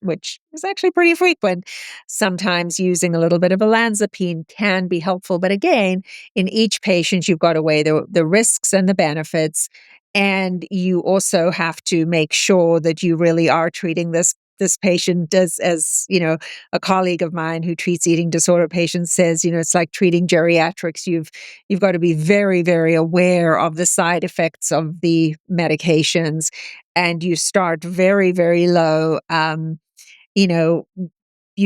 is actually pretty frequent. Sometimes using a little bit of olanzapine can be helpful, but again, in each patient, you've got to weigh the risks and the benefits, and you also have to make sure that you really are treating this patient as a colleague of mine who treats eating disorder patients says, it's like treating geriatrics. You've got to be very, very aware of the side effects of the medications, and you start very, very low. You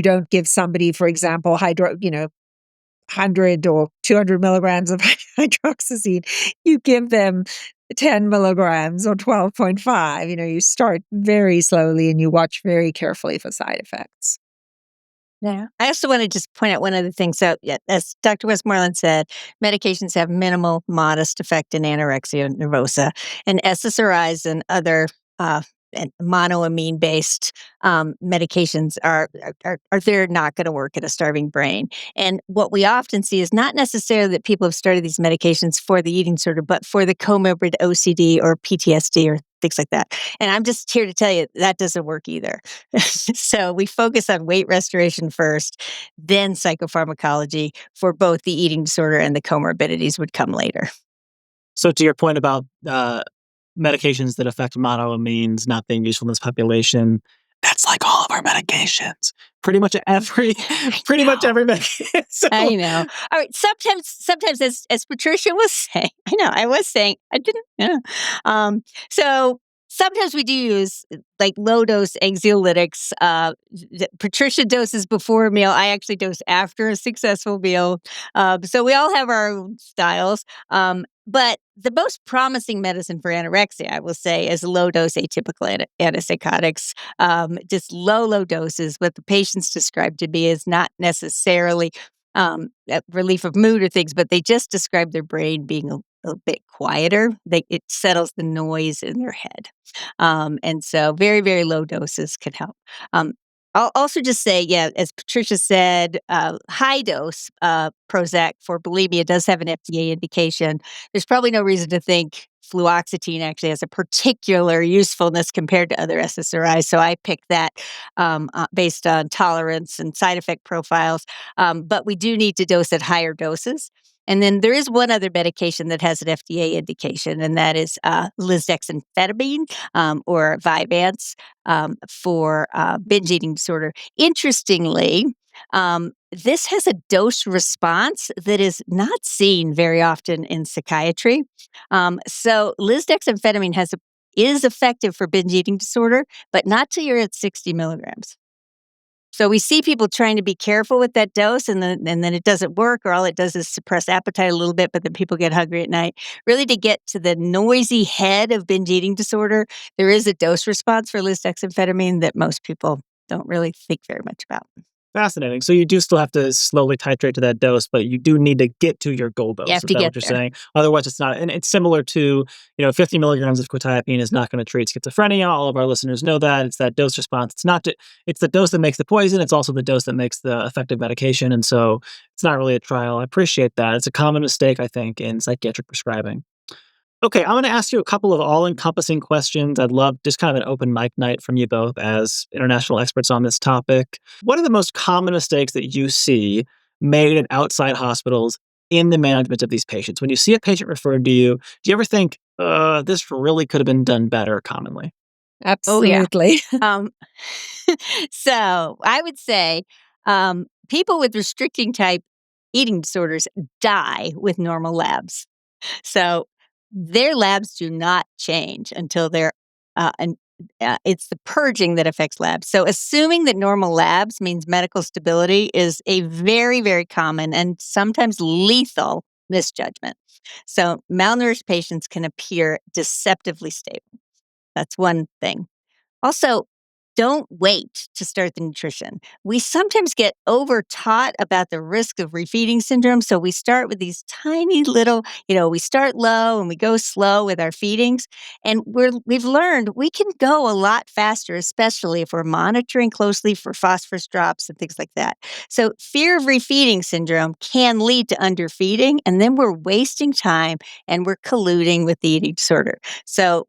don't give somebody, for example, 100 or 200 milligrams of hydroxyzine. You give them 10 milligrams or 12.5. You start very slowly and you watch very carefully for side effects. Yeah. I also want to just point out one other thing. So, as Dr. Westmoreland said, medications have minimal, modest effect in anorexia and nervosa, and SSRIs and other and monoamine-based medications they're not going to work in a starving brain. And what we often see is not necessarily that people have started these medications for the eating disorder, but for the comorbid OCD or PTSD or things like that. And I'm just here to tell you that doesn't work either. So we focus on weight restoration first, then psychopharmacology for both the eating disorder and the comorbidities would come later. So to your point about medications that affect monoamines not being useful in this population, that's like all of our medications. Pretty much every medication. So, I know. All right. Sometimes, as Patricia was saying, I was saying, I didn't. Yeah. So sometimes we do use like low dose anxiolytics. Patricia doses before a meal. I actually dose after a successful meal. So we all have our own styles. But the most promising medicine for anorexia, I will say, is low dose atypical antipsychotics. Just low doses. What the patients describe to me is not necessarily relief of mood or things, but they just describe their brain being a bit quieter. It settles the noise in their head. And so very, very low doses can help. I'll also just say, as Patricia said, high dose Prozac for bulimia does have an FDA indication. There's probably no reason to think fluoxetine actually has a particular usefulness compared to other SSRIs. So I picked that based on tolerance and side effect profiles. But we do need to dose at higher doses. And then there is one other medication that has an FDA indication, and that is lisdexamfetamine or Vyvanse for binge eating disorder. Interestingly, this has a dose response that is not seen very often in psychiatry. So lisdexamfetamine is effective for binge eating disorder, but not till you're at 60 milligrams. So we see people trying to be careful with that dose, and then it doesn't work, or all it does is suppress appetite a little bit, but then people get hungry at night. Really, to get to the noisy head of binge eating disorder, there is a dose response for lisdexamfetamine that most people don't really think very much about. Fascinating. So you do still have to slowly titrate to that dose, but you do need to get to your goal dose. You have to get what you're there. saying? Otherwise, it's not. And it's similar to, 50 milligrams of quetiapine is not going to treat schizophrenia. All of our listeners know that. It's that dose response. It's the dose that makes the poison. It's also the dose that makes the effective medication. And so it's not really a trial. I appreciate that. It's a common mistake, I think, in psychiatric prescribing. Okay, I'm going to ask you a couple of all-encompassing questions. I'd love just kind of an open mic night from you both as international experts on this topic. What are the most common mistakes that you see made at outside hospitals in the management of these patients? When you see a patient referred to you, do you ever think, this really could have been done better commonly? Oh, yeah. Absolutely. So I would say people with restricting type eating disorders die with normal labs. So their labs do not change until and it's the purging that affects labs. So assuming that normal labs means medical stability is a very, very common and sometimes lethal misjudgment. So malnourished patients can appear deceptively stable. That's one thing. Also, don't wait to start the nutrition. We sometimes get overtaught about the risk of refeeding syndrome. So we start with these tiny little, we start low and we go slow with our feedings. And we've learned we can go a lot faster, especially if we're monitoring closely for phosphorus drops and things like that. So fear of refeeding syndrome can lead to underfeeding, and then we're wasting time and we're colluding with the eating disorder. So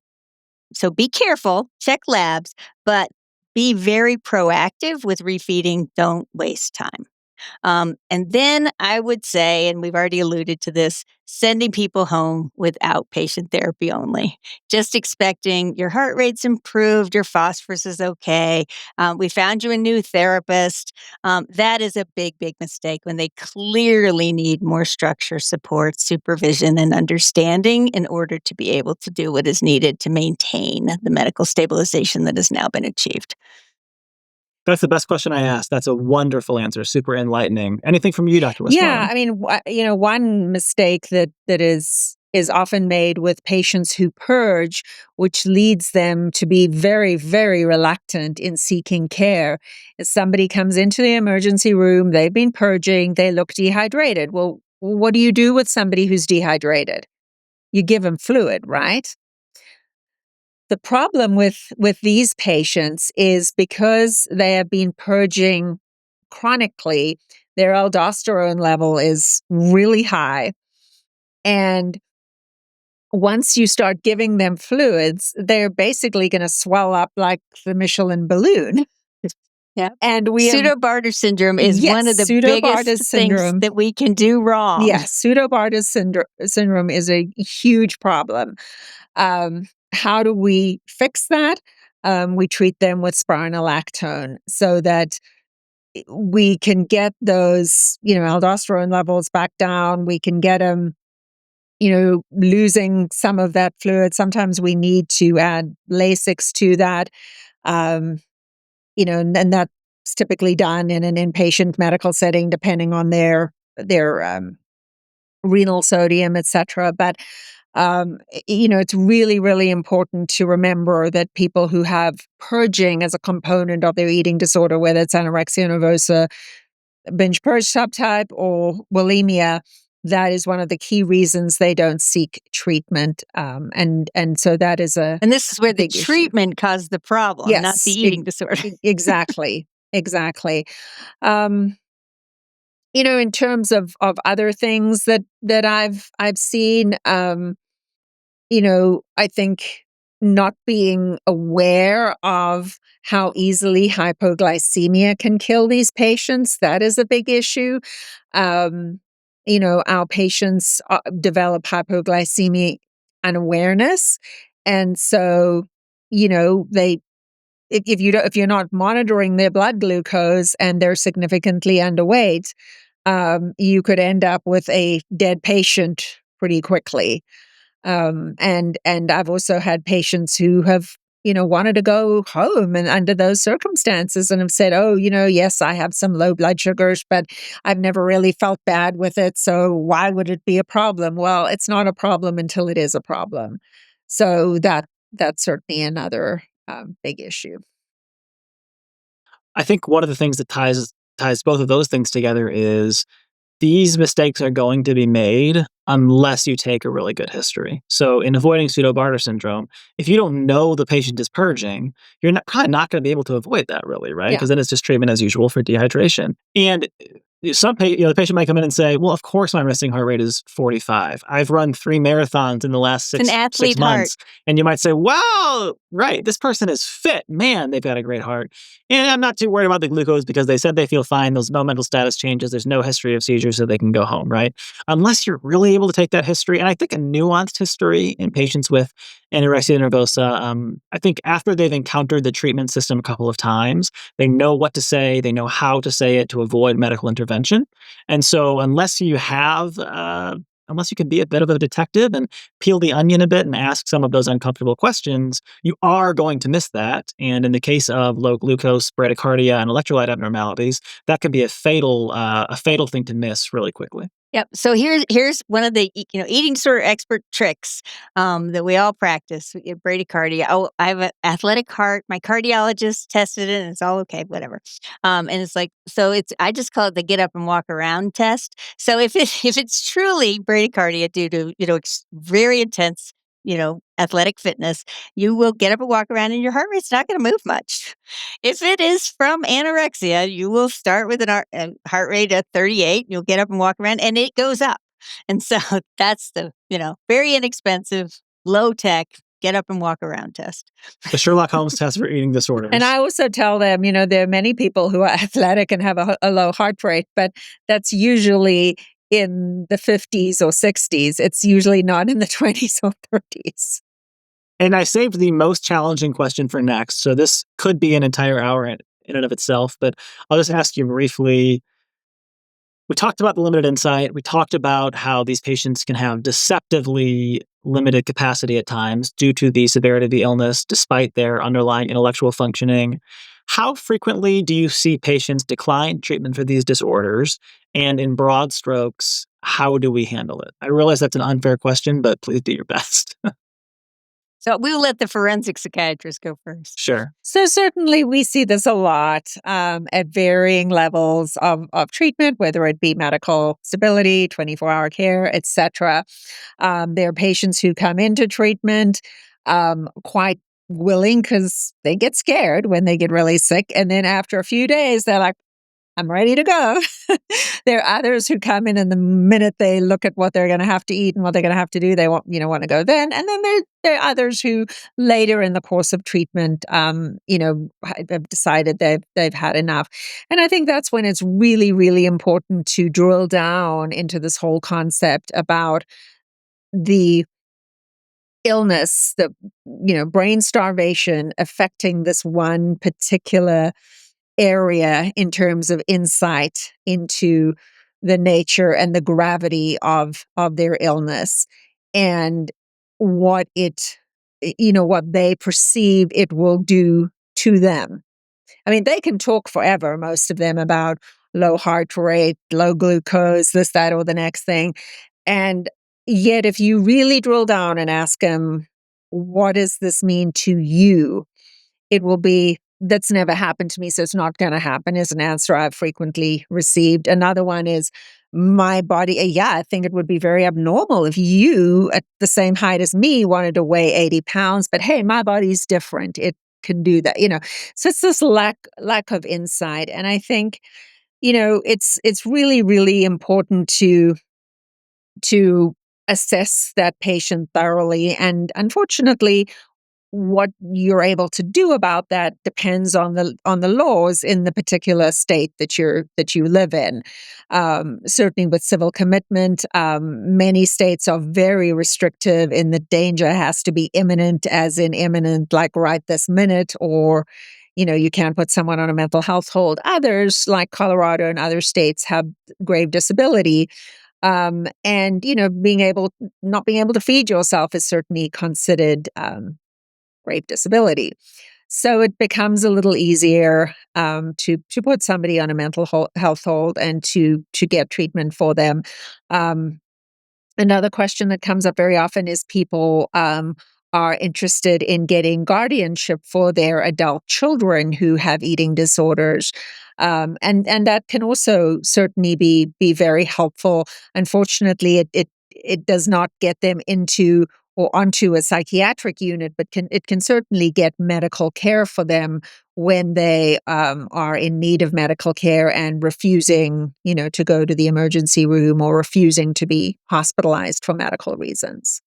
be careful, check labs, but be very proactive with refeeding. Don't waste time. And then I would say, and we've already alluded to this, sending people home with outpatient therapy only. Just expecting your heart rate's improved, your phosphorus is okay. We found you a new therapist. That is a big, big mistake when they clearly need more structure, support, supervision, and understanding in order to be able to do what is needed to maintain the medical stabilization that has now been achieved. That's the best question I asked. That's a wonderful answer. Super enlightening. Anything from you, Dr. Yeah, Westmoreland? I mean, one mistake that is often made with patients who purge, which leads them to be very, very reluctant in seeking care, is somebody comes into the emergency room, they've been purging, they look dehydrated. Well, what do you do with somebody who's dehydrated? You give them fluid, right? The problem with these patients is because they have been purging chronically, their aldosterone level is really high. And once you start giving them fluids, they're basically going to swell up like the Michelin balloon. Yeah. And we have, Pseudo-Barter syndrome is yes, one of the pseudobartus biggest things syndrome. that we can do wrong. Yes, pseudobartus syndrome is a huge problem. How do we fix that? We treat them with spironolactone so that we can get those, aldosterone levels back down. We can get them, losing some of that fluid. Sometimes we need to add Lasix to that. Um, and that's typically done in an inpatient medical setting, depending on their renal sodium, etc. But it's really, really important to remember that people who have purging as a component of their eating disorder, whether it's anorexia nervosa, binge purge subtype, or bulimia, that is one of the key reasons they don't seek treatment. And so that is a And this is where the big issue. treatment caused the problem, not the Yes, eating disorder. exactly, exactly. Um, in terms of other things that I've seen, I think not being aware of how easily hypoglycemia can kill these patients, that is a big issue. Um, our patients develop hypoglycemic unawareness. And so, they if you're not monitoring their blood glucose and they're significantly underweight, you could end up with a dead patient pretty quickly. And I've also had patients who have, wanted to go home and under those circumstances and have said, oh, yes, I have some low blood sugars, but I've never really felt bad with it. So why would it be a problem? Well, it's not a problem until it is a problem. So that's certainly another big issue. I think one of the things that ties both of those things together is these mistakes are going to be made unless you take a really good history. So in avoiding pseudobarter syndrome, if you don't know the patient is purging, you're probably not going to be able to avoid that really, right? Yeah. Because then it's just treatment as usual for dehydration. And the patient might come in and say, well, of course my resting heart rate is 45. I've run 3 marathons in the last It's an six athlete months. heart. And you might say, wow, right, this person is fit. Man, they've got a great heart. And I'm not too worried about the glucose because they said they feel fine. There's no mental status changes. There's no history of seizures, so they can go home, right? Unless you're really able to take that history. And I think a nuanced history in patients with anorexia nervosa, I think after they've encountered the treatment system a couple of times, they know what to say. They know how to say it to avoid medical intervention. And so unless you can be a bit of a detective and peel the onion a bit and ask some of those uncomfortable questions, you are going to miss that. And in the case of low glucose, bradycardia, and electrolyte abnormalities, that can be a fatal thing to miss really quickly. Yep. So here's one of the eating disorder expert tricks that we all practice. We get bradycardia. Oh, I have an athletic heart. My cardiologist tested it, and it's all okay. Whatever. And it's like I just call it the get up and walk around test. So if it's truly bradycardia due to very intense athletic fitness, you will get up and walk around, and your heart rate's not going to move much. If it is from anorexia, you will start with a heart rate at 38. You'll get up and walk around, and it goes up. And so that's the very inexpensive, low tech get up and walk around test. The Sherlock Holmes test for eating disorders. And I also tell them, there are many people who are athletic and have a low heart rate, but that's usually in the 50s or 60s. It's usually not in the 20s or 30s. And I saved the most challenging question for next. So this could be an entire hour in and of itself, but I'll just ask you briefly. We talked about the limited insight. We talked about how these patients can have deceptively limited capacity at times due to the severity of the illness, despite their underlying intellectual functioning. How frequently do you see patients decline treatment for these disorders? And in broad strokes, how do we handle it? I realize that's an unfair question, but please do your best. So we'll let the forensic psychiatrist go first. Sure. So certainly we see this a lot at varying levels of treatment, whether it be medical stability, 24-hour care, etc. There are patients who come into treatment quite willing because they get scared when they get really sick. And then after a few days, they're like, I'm ready to go. There are others who come in and the minute they look at what they're going to have to eat and what they're going to have to do, they want to go then. And then there are others who later in the course of treatment, have decided they've had enough. And I think that's when it's really, really important to drill down into this whole concept about the illness, the brain starvation affecting this one particular area in terms of insight into the nature and the gravity of their illness and what what they perceive it will do to them. I mean, they can talk forever, most of them, about low heart rate, low glucose, this, that, or the next thing. And yet, if you really drill down and ask them, what does this mean to you? It will be, that's never happened to me, so it's not going to happen, is an answer I've frequently received. Another one is, my body, I think it would be very abnormal if you, at the same height as me, wanted to weigh 80 pounds, but hey, my body's different. It can do that, So it's this lack of insight. And I think, it's really, really important to assess that patient thoroughly. And unfortunately, what you're able to do about that depends on the laws in the particular state that you live in. Certainly with civil commitment, many states are very restrictive in the danger has to be imminent, as in imminent, like right this minute, or you can't put someone on a mental health hold. Others, like Colorado and other states, have grave disability. And not being able to feed yourself is certainly considered grave disability. So it becomes a little easier to put somebody on a mental health hold and to get treatment for them. Another question that comes up very often is people are interested in getting guardianship for their adult children who have eating disorders. And that can also certainly be very helpful. Unfortunately, it does not get them into or onto a psychiatric unit, but it can certainly get medical care for them when they are in need of medical care and refusing, to go to the emergency room or refusing to be hospitalized for medical reasons.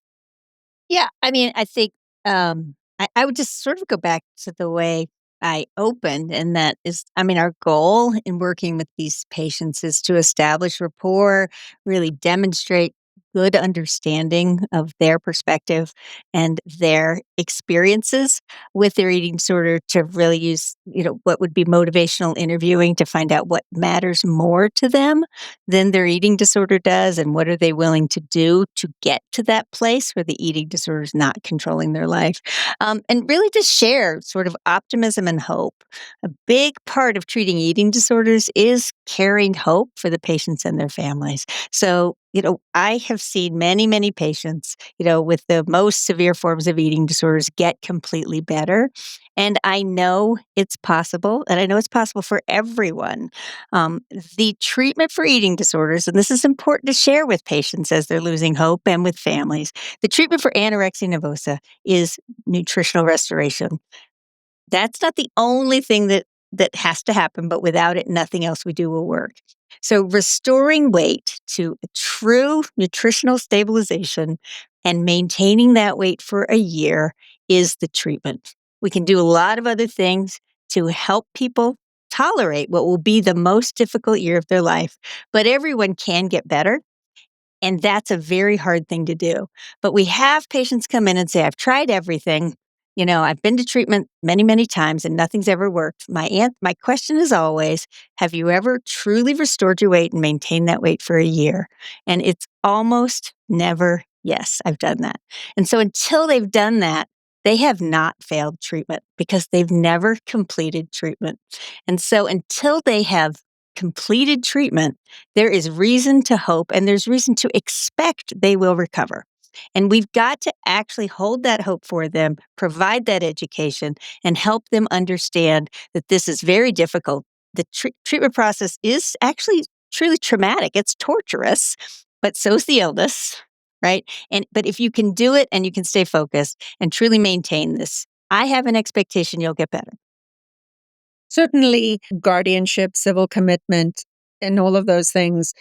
Yeah, I mean, I think I would just sort of go back to the way I opened, and that is, I mean, our goal in working with these patients is to establish rapport, really demonstrate good understanding of their perspective and their experiences with their eating disorder, to really use, what would be motivational interviewing to find out what matters more to them than their eating disorder does, and what are they willing to do to get to that place where the eating disorder is not controlling their life. And really just share sort of optimism and hope. A big part of treating eating disorders is carrying hope for the patients and their families. So, I have seen many, many patients, with the most severe forms of eating disorders get completely better. And I know it's possible, and I know it's possible for everyone. The treatment for eating disorders, and this is important to share with patients as they're losing hope and with families, the treatment for anorexia nervosa is nutritional restoration. That's not the only thing that has to happen, but without it, nothing else we do will work. So restoring weight to a true nutritional stabilization and maintaining that weight for a year is the treatment. We can do a lot of other things to help people tolerate what will be the most difficult year of their life, but everyone can get better. And that's a very hard thing to do. But we have patients come in and say, I've tried everything. I've been to treatment many, many times and nothing's ever worked. My question is always, have you ever truly restored your weight and maintained that weight for a year? And it's almost never, yes, I've done that. And so until they've done that, they have not failed treatment because they've never completed treatment. And so until they have completed treatment, there is reason to hope and there's reason to expect they will recover. And we've got to actually hold that hope for them, provide that education, and help them understand that this is very difficult. The treatment process is actually truly traumatic. It's torturous, but so's the illness, right? But if you can do it and you can stay focused and truly maintain this, I have an expectation you'll get better. Certainly, guardianship, civil commitment, and all of those things,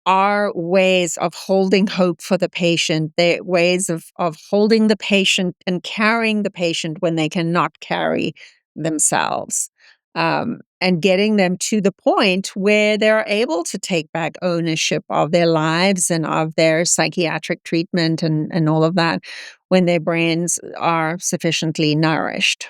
are ways of holding hope for the patient. They're ways of holding the patient and carrying the patient when they cannot carry themselves. And getting them to the point where they're able to take back ownership of their lives and of their psychiatric treatment and all of that when their brains are sufficiently nourished.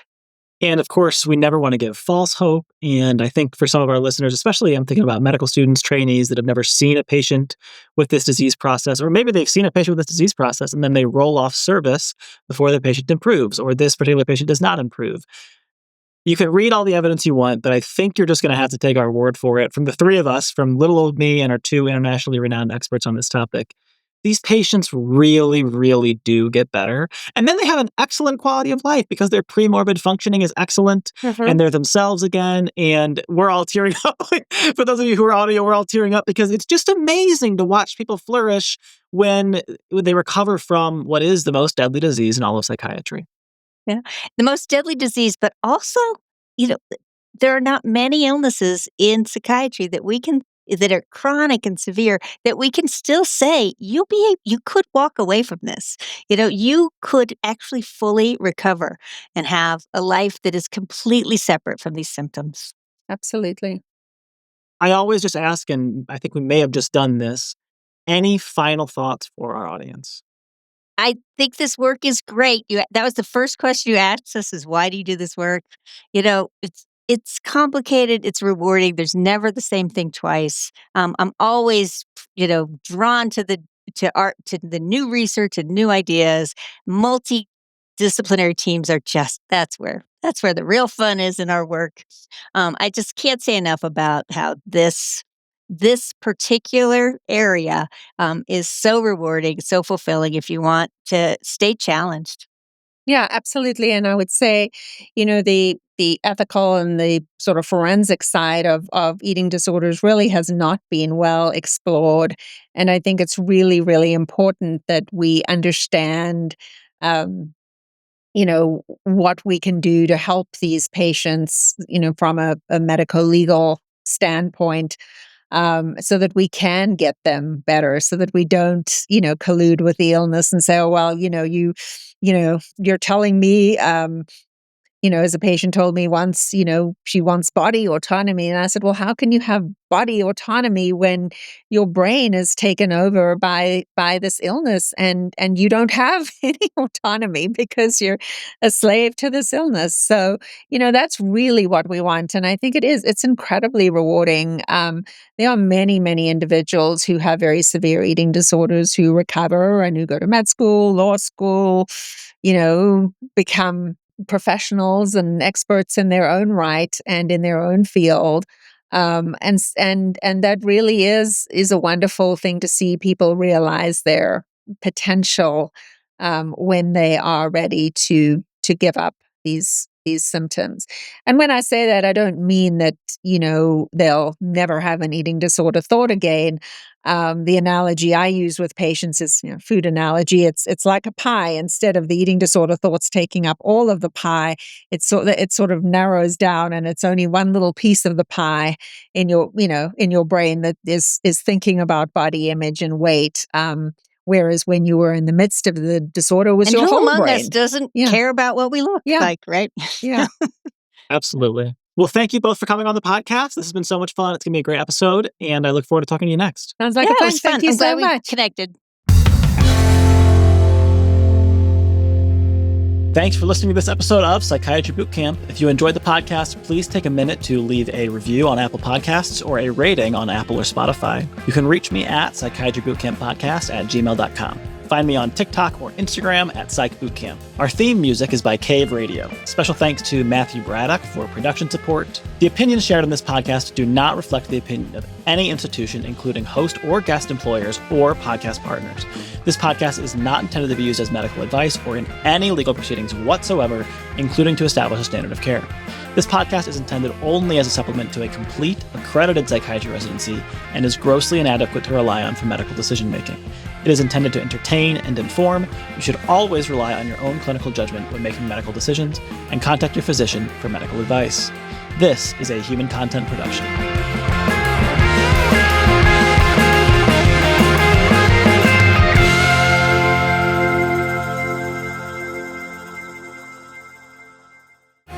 And of course, we never want to give false hope. And I think for some of our listeners, especially I'm thinking about medical students, trainees that have never seen a patient with this disease process, or maybe they've seen a patient with this disease process and then they roll off service before the patient improves, or this particular patient does not improve. You can read all the evidence you want, but I think you're just going to have to take our word for it from the three of us, from little old me and our two internationally renowned experts on this topic. These patients really, really do get better. And then they have an excellent quality of life because their pre-morbid functioning is excellent and they're themselves again. And we're all tearing up. For those of you who are audio, we're all tearing up because it's just amazing to watch people flourish when they recover from what is the most deadly disease in all of psychiatry. Yeah. The most deadly disease, but also, you know, there are not many illnesses in psychiatry that are chronic and severe that we can still say you could walk away from this. You could actually fully recover and have a life that is completely separate from these symptoms. Absolutely. I always just ask, and I think we may have just done this, any final thoughts for our audience? I think this work is great. That was the first question you asked us, is why do you do this work? It's complicated, it's rewarding. There's never the same thing twice. I'm always, drawn to the new research and new ideas. Multidisciplinary teams are that's where the real fun is in our work. I just can't say enough about how this particular area is so rewarding, so fulfilling if you want to stay challenged. Yeah, absolutely. And I would say, the ethical and the sort of forensic side of eating disorders really has not been well explored. And I think it's really, really important that we understand, um, what we can do to help these patients, from a medical legal standpoint, so that we can get them better, so that we don't, collude with the illness and say, oh, well, you're telling me, as a patient told me once, she wants body autonomy. And I said, well, how can you have body autonomy when your brain is taken over by this illness and you don't have any autonomy because you're a slave to this illness? So, that's really what we want. And I think it's incredibly rewarding. There are many, many individuals who have very severe eating disorders who recover and who go to med school, law school, become professionals and experts in their own right and in their own field. And that really is a wonderful thing to see people realize their potential, when they are ready to give up these symptoms. And when I say that, I don't mean that, they'll never have an eating disorder thought again. The analogy I use with patients is, food analogy. It's like a pie. Instead of the eating disorder thoughts taking up all of the pie, it sort of narrows down, and it's only one little piece of the pie in your brain that is thinking about body image and weight. Whereas when you were in the midst of the disorder, it was And your who whole among brain. us doesn't Yeah. care about what we look Yeah. like, right? Yeah. Absolutely. Well, thank you both for coming on the podcast. This has been so much fun. It's going to be a great episode, and I look forward to talking to you next. Sounds like Yeah, a it fun. was fun. Thank you I'm glad so we much. connected. Thanks for listening to this episode of Psychiatry Bootcamp. If you enjoyed the podcast, please take a minute to leave a review on Apple Podcasts or a rating on Apple or Spotify. You can reach me at psychiatrybootcamppodcast@gmail.com. Find me on TikTok or Instagram at Psych Bootcamp. Our theme music is by Cave Radio. Special thanks to Matthew Braddock for production support. The opinions shared on this podcast do not reflect the opinion of any institution, including host or guest employers or podcast partners. This podcast is not intended to be used as medical advice or in any legal proceedings whatsoever, including to establish a standard of care. This podcast is intended only as a supplement to a complete, accredited psychiatry residency and is grossly inadequate to rely on for medical decision-making. It is intended to entertain and inform. You should always rely on your own clinical judgment when making medical decisions and contact your physician for medical advice. This is a Human Content production.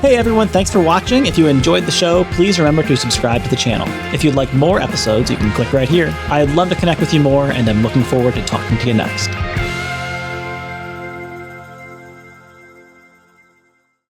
Hey everyone, thanks for watching. If you enjoyed the show, please remember to subscribe to the channel. If you'd like more episodes, you can click right here. I'd love to connect with you more, and I'm looking forward to talking to you next.